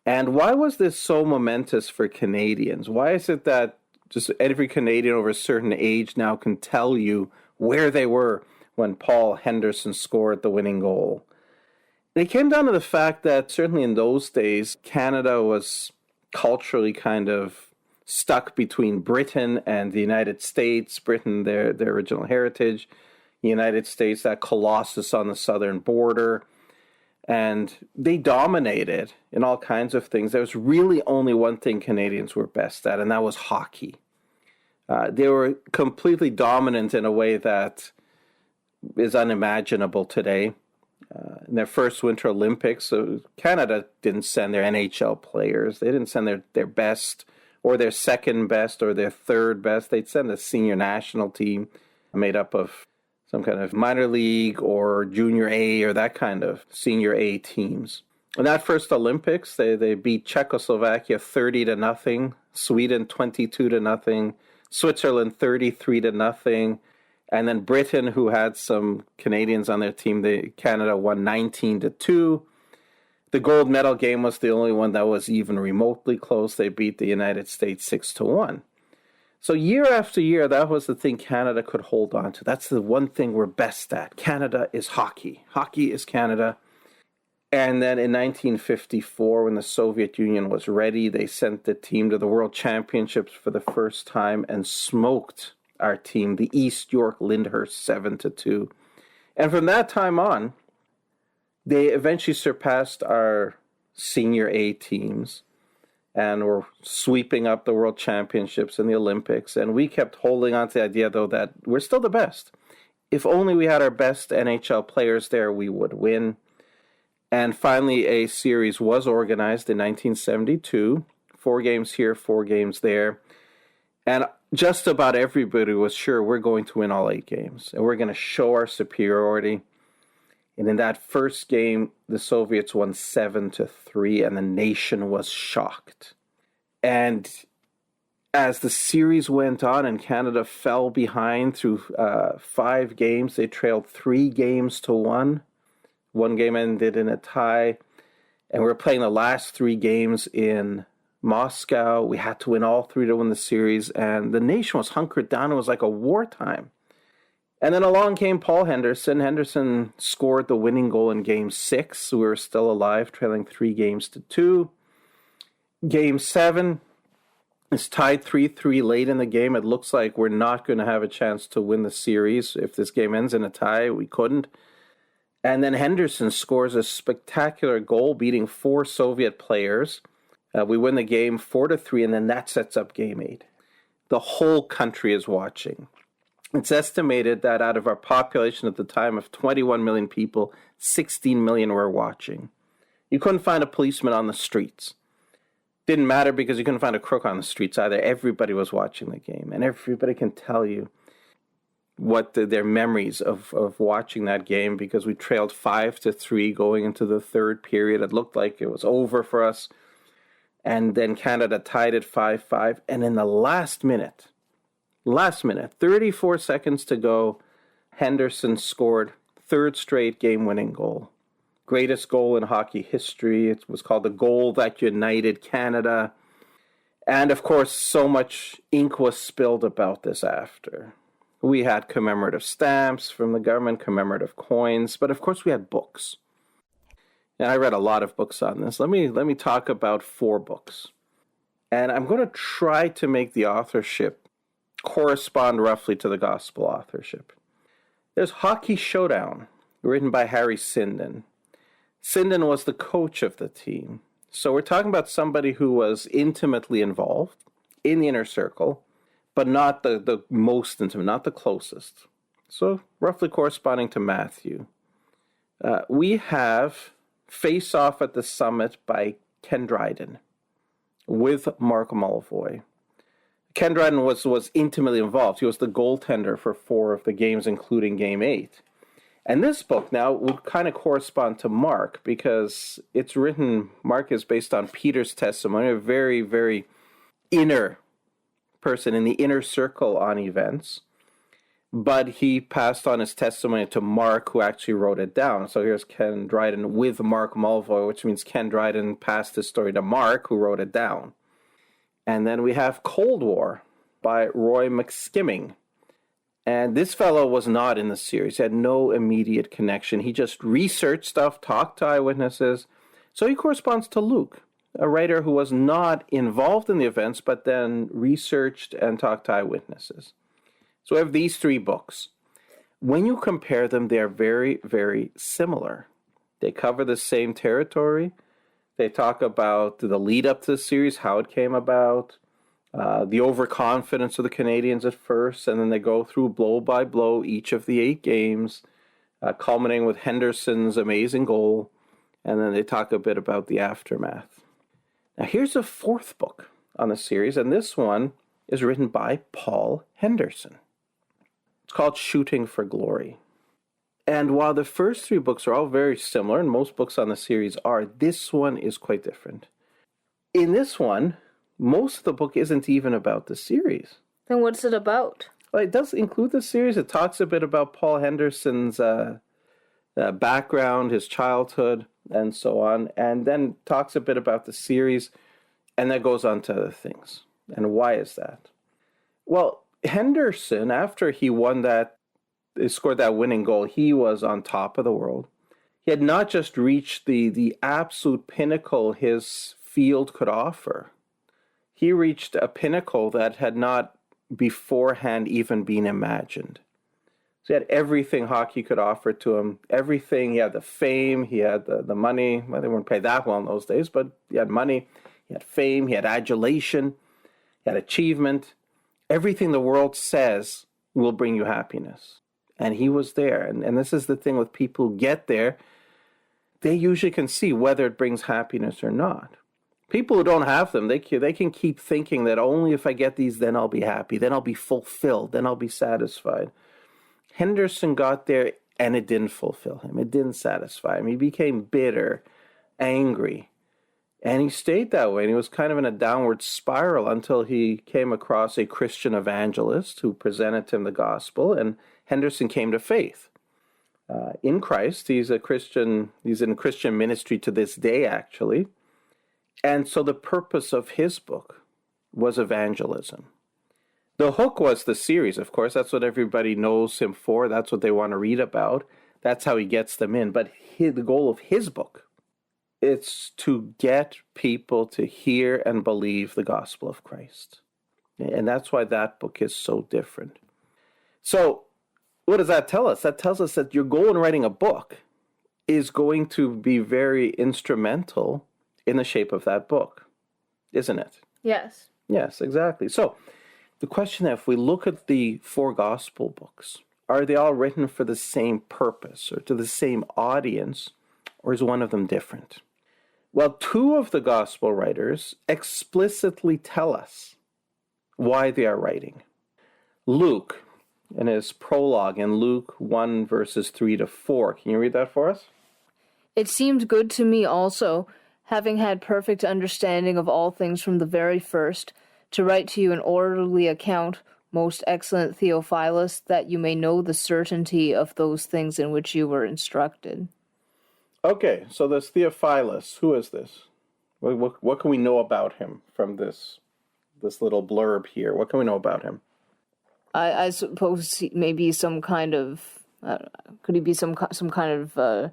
And why was this so momentous for Canadians? Why is it that just every Canadian over a certain age now can tell you where they were when Paul Henderson scored the winning goal? It came down to the fact that certainly in those days, Canada was culturally kind of stuck between Britain and the United States. Britain, their original heritage. The United States, that colossus on the southern border. And they dominated in all kinds of things. There was really only one thing Canadians were best at, and that was hockey. They were completely dominant in a way that is unimaginable today. In their first Winter Olympics, Canada didn't send their NHL players. They didn't send their best or their second best or their third best. They'd send a senior national team made up of some kind of minor league or junior A or that kind of senior A teams. In that first Olympics, they beat Czechoslovakia 30-0, Sweden 22-0, Switzerland 33-0, and then Britain, who had some Canadians on their team, Canada won 19-2. The gold medal game was the only one that was even remotely close. They beat the United States 6-1. So year after year, that was the thing Canada could hold on to. That's the one thing we're best at. Canada is hockey. Hockey is Canada. And then in 1954, when the Soviet Union was ready, they sent the team to the World Championships for the first time and smoked our team, the East York Lyndhurst, 7-2. And from that time on, they eventually surpassed our senior A teams and were sweeping up the World Championships and the Olympics. And we kept holding on to the idea, though, that we're still the best. If only we had our best NHL players there, we would win. And finally, a series was organized in 1972. 4 games here, 4 games there. And just about everybody was sure we're going to win all 8 games. And we're going to show our superiority. And in that first game, the Soviets won 7-3, and the nation was shocked. And as the series went on and Canada fell behind through 5 games, they trailed 3 games to 1. 1 game ended in a tie. And we were playing the last 3 games in Moscow. We had to win all 3 to win the series. And the nation was hunkered down. It was like a wartime. And then along came Paul Henderson. Henderson scored the winning goal in Game 6. We were still alive, trailing 3-2. Game 7 is tied 3-3 late in the game. It looks like we're not going to have a chance to win the series. If this game ends in a tie, we couldn't. And then Henderson scores a spectacular goal, beating 4 Soviet players. We win the game 4-3, and then that sets up Game 8. The whole country is watching. It's estimated that out of our population at the time of 21 million people, 16 million were watching. You couldn't find a policeman on the streets. Didn't matter because you couldn't find a crook on the streets either. Everybody was watching the game. And everybody can tell you what their memories of watching that game, because we trailed 5-3 going into the third period. It looked like it was over for us. And then Canada tied it 5-5. And in the last minute, 34 seconds to go, Henderson scored 3rd straight game-winning goal. Greatest goal in hockey history. It was called the goal that united Canada. And of course, so much ink was spilled about this after. We had commemorative stamps from the government, commemorative coins, but of course we had books. And I read a lot of books on this. Let me talk about 4 books. And I'm going to try to make the authorship correspond roughly to the gospel authorship. There's Hockey Showdown, written by Harry Sinden. Sinden was the coach of the team. So we're talking about somebody who was intimately involved in the inner circle, but not the most intimate, not the closest. So roughly corresponding to Matthew. We have Face Off at the Summit by Ken Dryden with Mark Mulvoy. Ken Dryden was intimately involved. He was the goaltender for 4 of the games, including Game 8. And this book now would kind of correspond to Mark because it's written, Mark is based on Peter's testimony, a very, very inner person in the inner circle on events. But he passed on his testimony to Mark, who actually wrote it down. So here's Ken Dryden with Mark Mulvoy, which means Ken Dryden passed his story to Mark, who wrote it down. And then we have Cold War by Roy McSkimming. And this fellow was not in the series. He had no immediate connection. He just researched stuff, talked to eyewitnesses. So he corresponds to Luke, a writer who was not involved in the events, but then researched and talked to eyewitnesses. So we have these 3 books. When you compare them, they are very, very similar. They cover the same territory. They talk about the lead up to the series, how it came about, the overconfidence of the Canadians at first, and then they go through blow by blow each of the 8 games, culminating with Henderson's amazing goal, and then they talk a bit about the aftermath. Now here's a 4th book on the series, and this one is written by Paul Henderson. It's called Shooting for Glory. And while the first 3 books are all very similar, and most books on the series are, this one is quite different. In this one, most of the book isn't even about the series. Then what's it about? Well, it does include the series. It talks a bit about Paul Henderson's background, his childhood, and so on, and then talks a bit about the series, and that goes on to other things. And why is that? Well, Henderson, after he scored that winning goal, he was on top of the world. He had not just reached the absolute pinnacle his field could offer. He reached a pinnacle that had not beforehand even been imagined. So he had everything hockey could offer to him. Everything. He had the fame. He had the money. Well, they weren't paid that well in those days, but he had money. He had fame. He had adulation. He had achievement. Everything the world says will bring you happiness. And he was there. And this is the thing with people who get there. They usually can see whether it brings happiness or not. People who don't have them, they can keep thinking that only if I get these, then I'll be happy, then I'll be fulfilled, then I'll be satisfied. Henderson got there, and it didn't fulfill him. It didn't satisfy him. He became bitter, angry, and he stayed that way. And he was kind of in a downward spiral until he came across a Christian evangelist who presented him the gospel, and Henderson came to faith in Christ. He's a Christian. He's in Christian ministry to this day, actually. And so the purpose of his book was evangelism. The hook was the series, of course. That's what everybody knows him for. That's what they want to read about. That's how he gets them in. But the goal of his book, it's to get people to hear and believe the gospel of Christ. And that's why that book is so different. So what does that tell us? That tells us that your goal in writing a book is going to be very instrumental in the shape of that book, isn't it? Yes. Yes, exactly. So the question, if we look at the 4 gospel books, are they all written for the same purpose or to the same audience, or is one of them different? Well, 2 of the gospel writers explicitly tell us why they are writing. Luke, in his prologue in Luke 1, verses 3 to 4. Can you read that for us? It seemed good to me also, having had perfect understanding of all things from the very first, to write to you an orderly account, most excellent Theophilus, that you may know the certainty of those things in which you were instructed. Okay, so this Theophilus, who is this? What can we know about him from this little blurb here? What can we know about him? I suppose maybe some kind of, could he be some kind of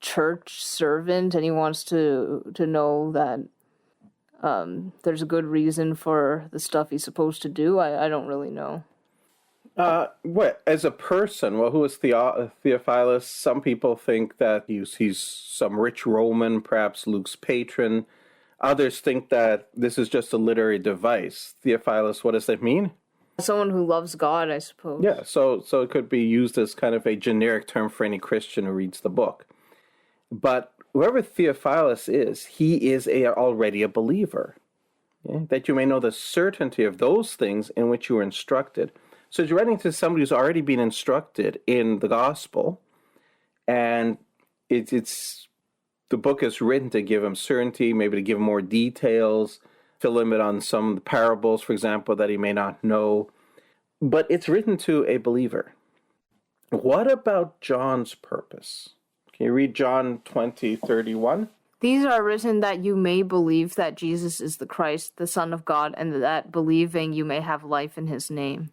church servant, and he wants to know that there's a good reason for the stuff he's supposed to do. I don't really know. What as a person? Well, who is Theophilus? Some people think that he's some rich Roman, perhaps Luke's patron. Others think that this is just a literary device. Theophilus, what does that mean? Someone who loves God, I suppose. Yeah, so it could be used as kind of a generic term for any Christian who reads the book. But whoever Theophilus is, he is already a believer. Okay? That you may know the certainty of those things in which you were instructed. So you're writing to somebody who's already been instructed in the gospel, and it's the book is written to give him certainty, maybe to give him more details, fill him in on some parables, for example, that he may not know. But it's written to a believer. What about John's purpose? Can you read John 20:31? These are written that you may believe that Jesus is the Christ, the Son of God, and that believing you may have life in his name.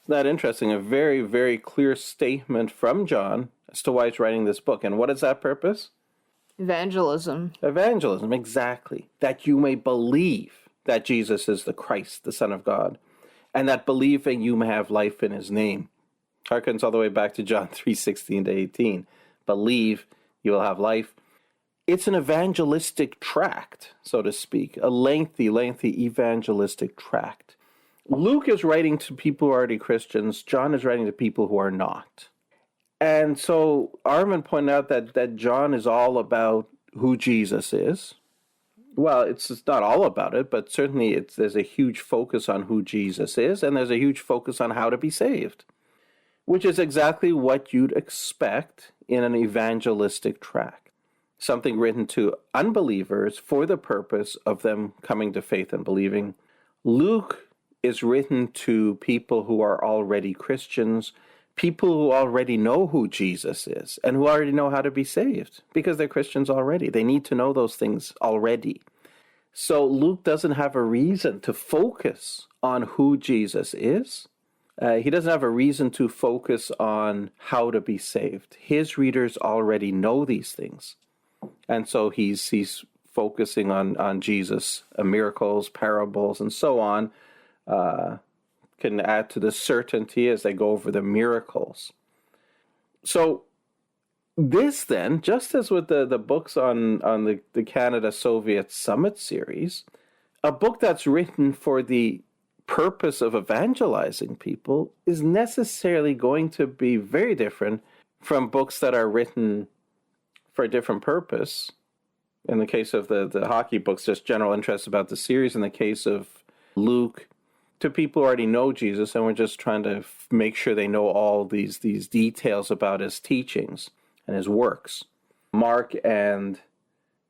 Isn't that interesting? A very, very clear statement from John as to why he's writing this book. And what is that purpose? Evangelism. Evangelism, exactly. That you may believe that Jesus is the Christ, the Son of God, and that believing you may have life in his name. Harkens all the way back to John 3:16 to 18. Believe you will have life. It's an evangelistic tract, so to speak, a lengthy evangelistic tract. Luke is writing to people who are already Christians. John is writing to people who are not. And so Armin pointed out that John is all about who Jesus is. Well, it's not all about it, but certainly there's a huge focus on who Jesus is, and there's a huge focus on how to be saved, which is exactly what you'd expect in an evangelistic tract. Something written to unbelievers for the purpose of them coming to faith and believing. Luke is written to people who are already Christians, people who already know who Jesus is and who already know how to be saved because they're Christians already. They need to know those things already. So Luke doesn't have a reason to focus on who Jesus is. He doesn't have a reason to focus on how to be saved. His readers already know these things. And so he's focusing on Jesus, miracles, parables, and so on. Can add to the certainty as they go over the miracles. So this then, just as with the books on the Canada-Soviet Summit series, a book that's written for the purpose of evangelizing people is necessarily going to be very different from books that are written for a different purpose. In the case of the hockey books, just general interest about the series. In the case of Luke, to people who already know Jesus, and we're just trying to make sure they know all these details about his teachings and his works. Mark and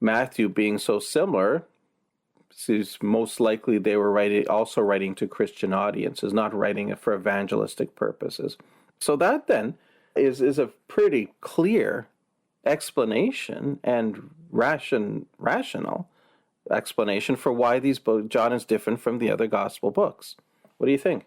Matthew being so similar, most likely they were also writing to Christian audiences, not writing it for evangelistic purposes. So that then is a pretty clear explanation and rational explanation for why these books, John is different from the other gospel books. What do you think?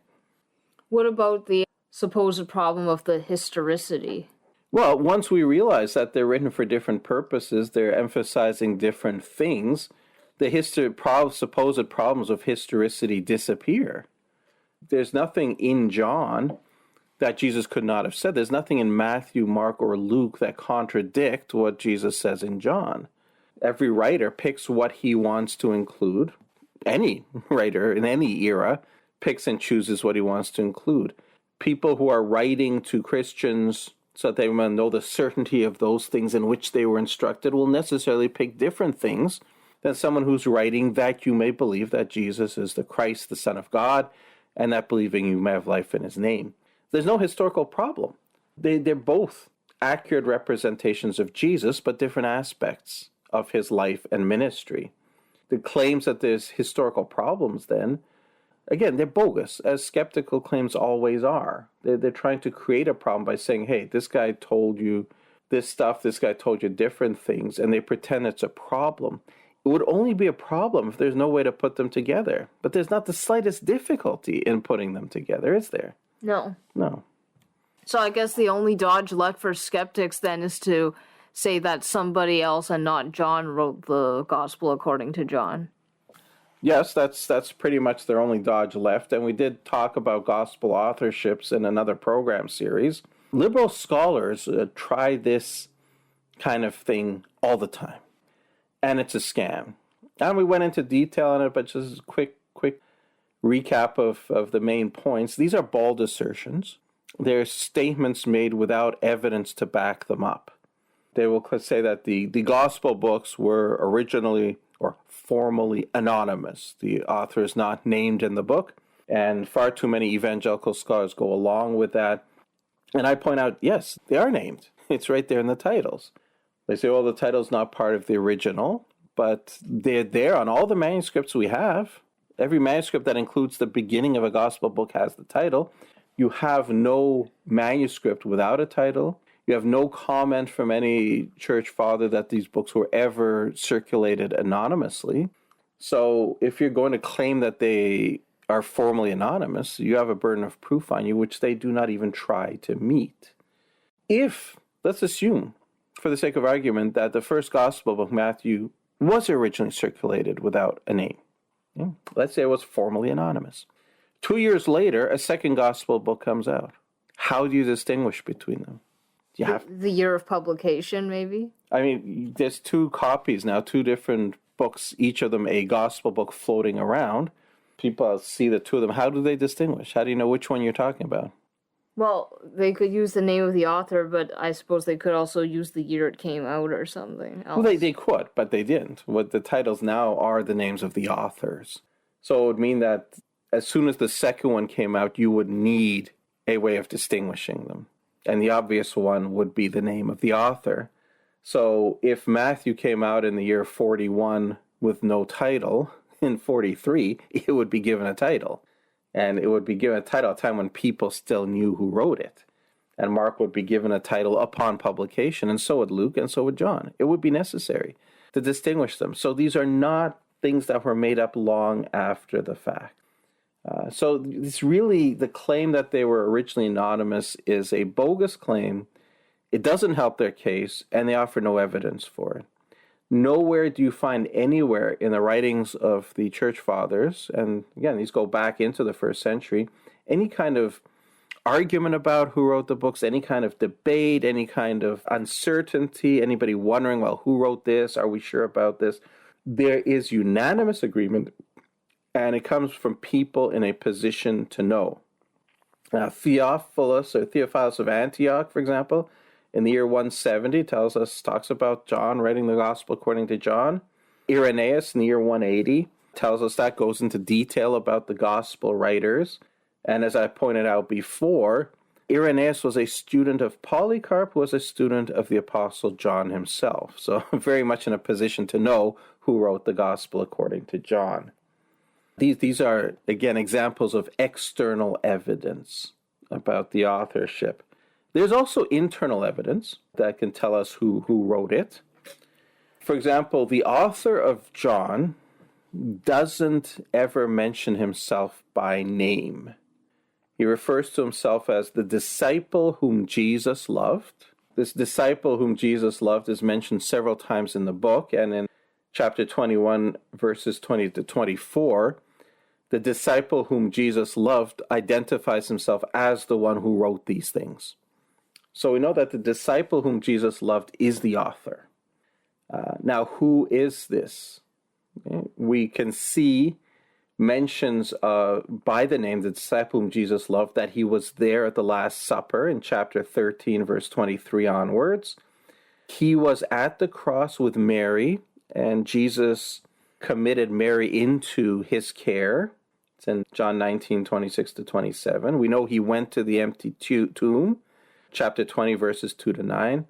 What about the supposed problem of the historicity? Well, once we realize that they're written for different purposes, they're emphasizing different things, the supposed problems of historicity disappear. There's nothing in John that Jesus could not have said. There's nothing in Matthew, Mark, or Luke that contradict what Jesus says in John. Every writer picks what he wants to include. Any writer in any era picks and chooses what he wants to include. People who are writing to Christians so that they will know the certainty of those things in which they were instructed will necessarily pick different things than someone who's writing that you may believe that Jesus is the Christ, the Son of God, and that believing you may have life in his name. There's no historical problem. They're both accurate representations of Jesus, but different aspects of his life and ministry. The claims that there's historical problems then, again, they're bogus, as skeptical claims always are. They're trying to create a problem by saying, hey, this guy told you this stuff, this guy told you different things, and they pretend it's a problem. It would only be a problem if there's no way to put them together. But there's not the slightest difficulty in putting them together, is there? No. No. So I guess the only dodge left for skeptics then is to say that somebody else and not John wrote the gospel according to John. Yes, that's pretty much their only dodge left. And we did talk about gospel authorships in another program series. Liberal scholars try this kind of thing all the time. And it's a scam. And we went into detail on it, but just a quick recap of the main points. These are bald assertions. They're statements made without evidence to back them up. They will say that the gospel books were originally or formally anonymous. The author is not named in the book, and far too many evangelical scholars go along with that. And I point out, yes, they are named. It's right there in the titles. They say, well, the title's not part of the original, but they're there on all the manuscripts we have. Every manuscript that includes the beginning of a gospel book has the title. You have no manuscript without a title. You have no comment from any church father that these books were ever circulated anonymously. So if you're going to claim that they are formally anonymous, you have a burden of proof on you, which they do not even try to meet. If, let's assume, for the sake of argument, that the first gospel book, Matthew, was originally circulated without a name. Let's say it was formally anonymous. 2 years later, a second gospel book comes out. How do you distinguish between them? You have The year of publication, maybe? I mean, there's two copies now, two different books, each of them a gospel book floating around. People see the two of them. How do they distinguish? How do you know which one you're talking about? Well, they could use the name of the author, but I suppose they could also use the year it came out or something else. Well, they could, but they didn't. What the titles now are the names of the authors. So it would mean that as soon as the second one came out, you would need a way of distinguishing them. And the obvious one would be the name of the author. So if Matthew came out in the year 41 with no title, in 43, it would be given a title. And it would be given a title at a time when people still knew who wrote it. And Mark would be given a title upon publication, and so would Luke, and so would John. It would be necessary to distinguish them. So these are not things that were made up long after the fact. So it's really the claim that they were originally anonymous is a bogus claim. It doesn't help their case, and they offer no evidence for it. Nowhere do you find anywhere in the writings of the church fathers, and again, these go back into the first century, any kind of argument about who wrote the books, any kind of debate, any kind of uncertainty, anybody wondering, well, who wrote this? Are we sure about this? There is unanimous agreement, and it comes from people in a position to know. Theophilus of Antioch, for example, in the year 170, talks about John writing the gospel according to John. Irenaeus in the year 180 tells us that, goes into detail about the gospel writers. And as I pointed out before, Irenaeus was a student of Polycarp, who was a student of the Apostle John himself. So very much in a position to know who wrote the gospel according to John. These are, again, examples of external evidence about the authorship. There's also internal evidence that can tell us who wrote it. For example, the author of John doesn't ever mention himself by name. He refers to himself as the disciple whom Jesus loved. This disciple whom Jesus loved is mentioned several times in the book, and in chapter 21, verses 20 to 24, the disciple whom Jesus loved identifies himself as the one who wrote these things. So we know that the disciple whom Jesus loved is the author. Now, who is this? Okay. We can see mentions by the name, the disciple whom Jesus loved, that he was there at the Last Supper in chapter 13, verse 23 onwards. He was at the cross with Mary, and Jesus committed Mary into his care. It's in John 19, 26 to 27. We know he went to the empty tomb, chapter 20, verses 2 to 9.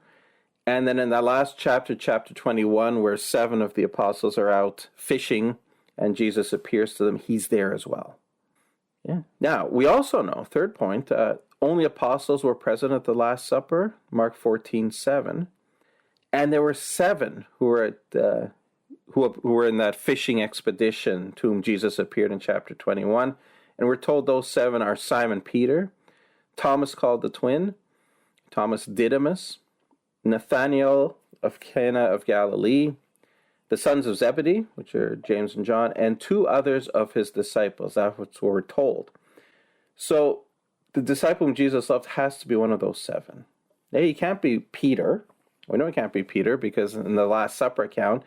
And then in that last chapter, chapter 21, where 7 of the apostles are out fishing and Jesus appears to them, he's there as well. Yeah. Now, we also know, third point, only apostles were present at the Last Supper, Mark 14:7. And there were 7 who were at who were in that fishing expedition to whom Jesus appeared in chapter 21. And we're told those 7 are Simon Peter, Thomas called the twin, Thomas Didymus, Nathanael of Cana of Galilee, the sons of Zebedee, which are James and John, and 2 others of his disciples. That's what we're told. So the disciple whom Jesus loved has to be one of those 7. Now, he can't be Peter. We know he can't be Peter because in the Last Supper account,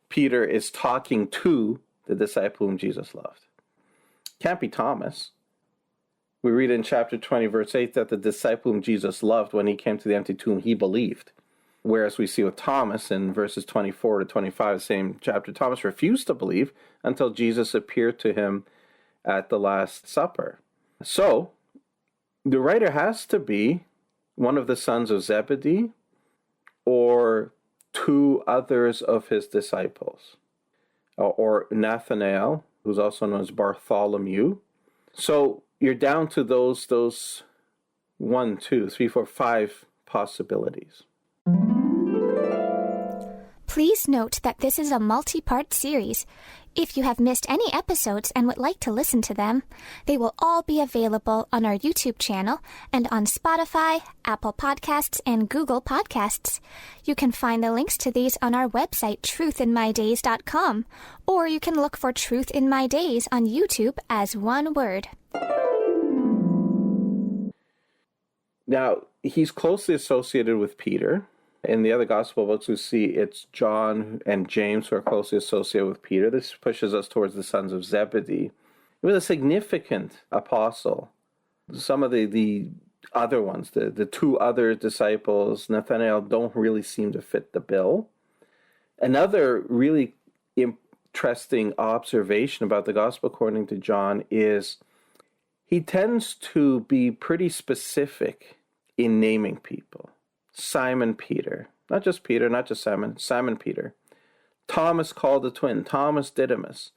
Peter is talking to the disciple whom Jesus loved. Can't be Thomas. We read in chapter 20, verse 8, that the disciple whom Jesus loved, when he came to the empty tomb, he believed. Whereas we see with Thomas in verses 24 to 25, the same chapter, Thomas refused to believe until Jesus appeared to him at the Last Supper. So, the writer has to be one of the sons of Zebedee or two others of his disciples, or Nathanael, who's also known as Bartholomew. So, you're down to those 1, 2, 3, 4, 5 possibilities. Please note that this is a multi-part series. If you have missed any episodes and would like to listen to them, they will all be available on our YouTube channel and on Spotify, Apple Podcasts, and Google Podcasts. You can find the links to these on our website, truthinmydays.com, or you can look for Truth in My Days on YouTube as one word. Now, he's closely associated with Peter. In the other gospel books, we see it's John and James who are closely associated with Peter. This pushes us towards the sons of Zebedee. He was a significant apostle. Some of the other ones, the two other disciples, Nathanael, don't really seem to fit the bill. Another really interesting observation about the gospel according to John is he tends to be pretty specific in naming people. Simon Peter, not just Peter, not just Simon Peter. Thomas called the twin, Thomas Didymus.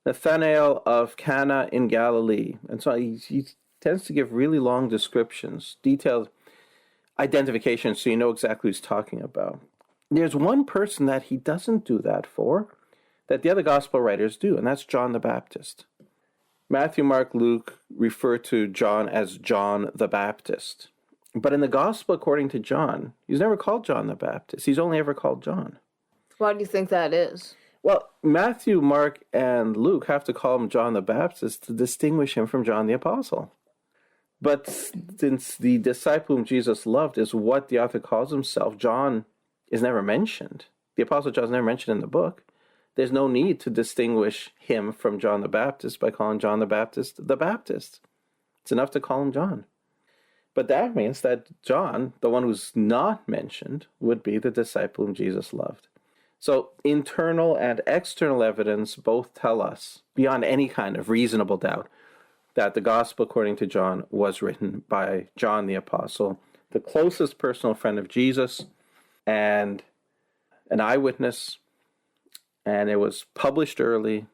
Nathanael of Cana in Galilee. And so he tends to give really long descriptions, detailed identifications so you know exactly who he's talking about. There's one person that he doesn't do that for, that the other gospel writers do, and that's John the Baptist. Matthew, Mark, Luke refer to John as John the Baptist. But in the gospel according to John, he's never called John the Baptist. He's only ever called John. Why do you think that is? Well, Matthew, Mark, and Luke have to call him John the Baptist to distinguish him from John the Apostle. But since the disciple whom Jesus loved is what the author calls himself, John is never mentioned. The Apostle John is never mentioned in the book. There's no need to distinguish him from John the Baptist by calling John the Baptist the Baptist. It's enough to call him John. But that means that John, the one who's not mentioned, would be the disciple whom Jesus loved. So internal and external evidence both tell us, beyond any kind of reasonable doubt, that the gospel according to John was written by John the Apostle, the closest personal friend of Jesus, and an eyewitness, and it was published early,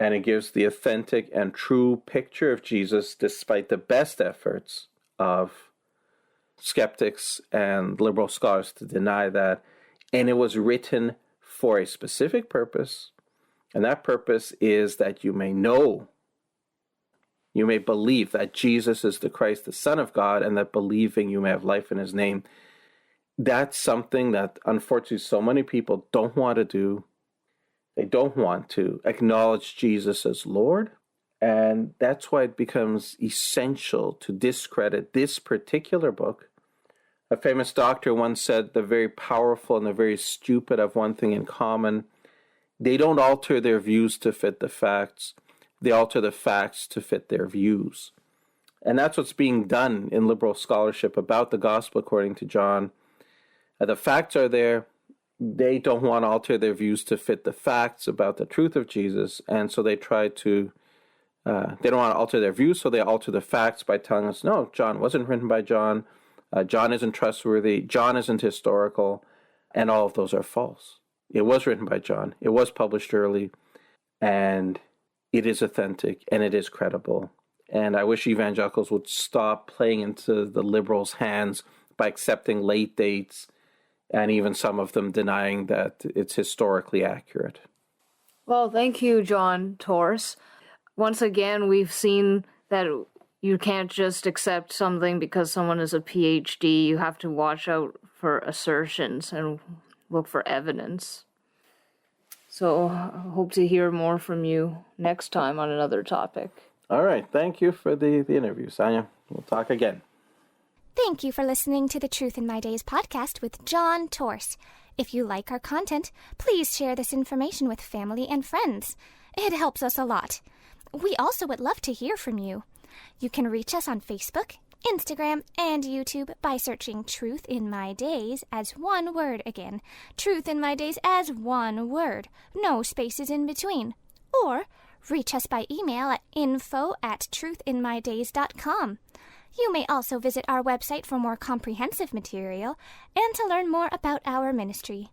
and it gives the authentic and true picture of Jesus despite the best efforts of skeptics and liberal scholars to deny that. And it was written for a specific purpose, and that purpose is that you may know, you may believe that Jesus is the Christ, the Son of God, and that believing you may have life in his name. That's something that unfortunately so many people don't want to do. They don't want to acknowledge Jesus as Lord. And that's why it becomes essential to discredit this particular book. A famous doctor once said, the very powerful and the very stupid have one thing in common. They don't alter their views to fit the facts. They alter the facts to fit their views. And that's what's being done in liberal scholarship about the gospel according to John. The facts are there. They don't want to alter their views to fit the facts about the truth of Jesus. And so they try to they don't want to alter their views, so they alter the facts by telling us, no, John wasn't written by John. John isn't trustworthy. John isn't historical. And all of those are false. It was written by John. It was published early. And it is authentic and it is credible. And I wish evangelicals would stop playing into the liberals' hands by accepting late dates and even some of them denying that it's historically accurate. Well, thank you, John Torres. Once again, we've seen that you can't just accept something because someone is a PhD. You have to watch out for assertions and look for evidence. So I hope to hear more from you next time on another topic. All right. Thank you for the interview, Sonia. We'll talk again. Thank you for listening to the Truth in My Days podcast with John Torse. If you like our content, please share this information with family and friends. It helps us a lot. We also would love to hear from you. You can reach us on Facebook, Instagram, and YouTube by searching Truth in My Days as one word again. Truth in My Days as one word. No spaces in between. Or reach us by email at info@truthinmydays.com. You may also visit our website for more comprehensive material and to learn more about our ministry.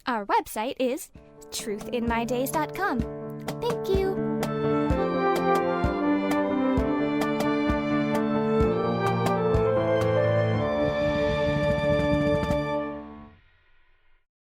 Our website is truthinmydays.com. Thank you.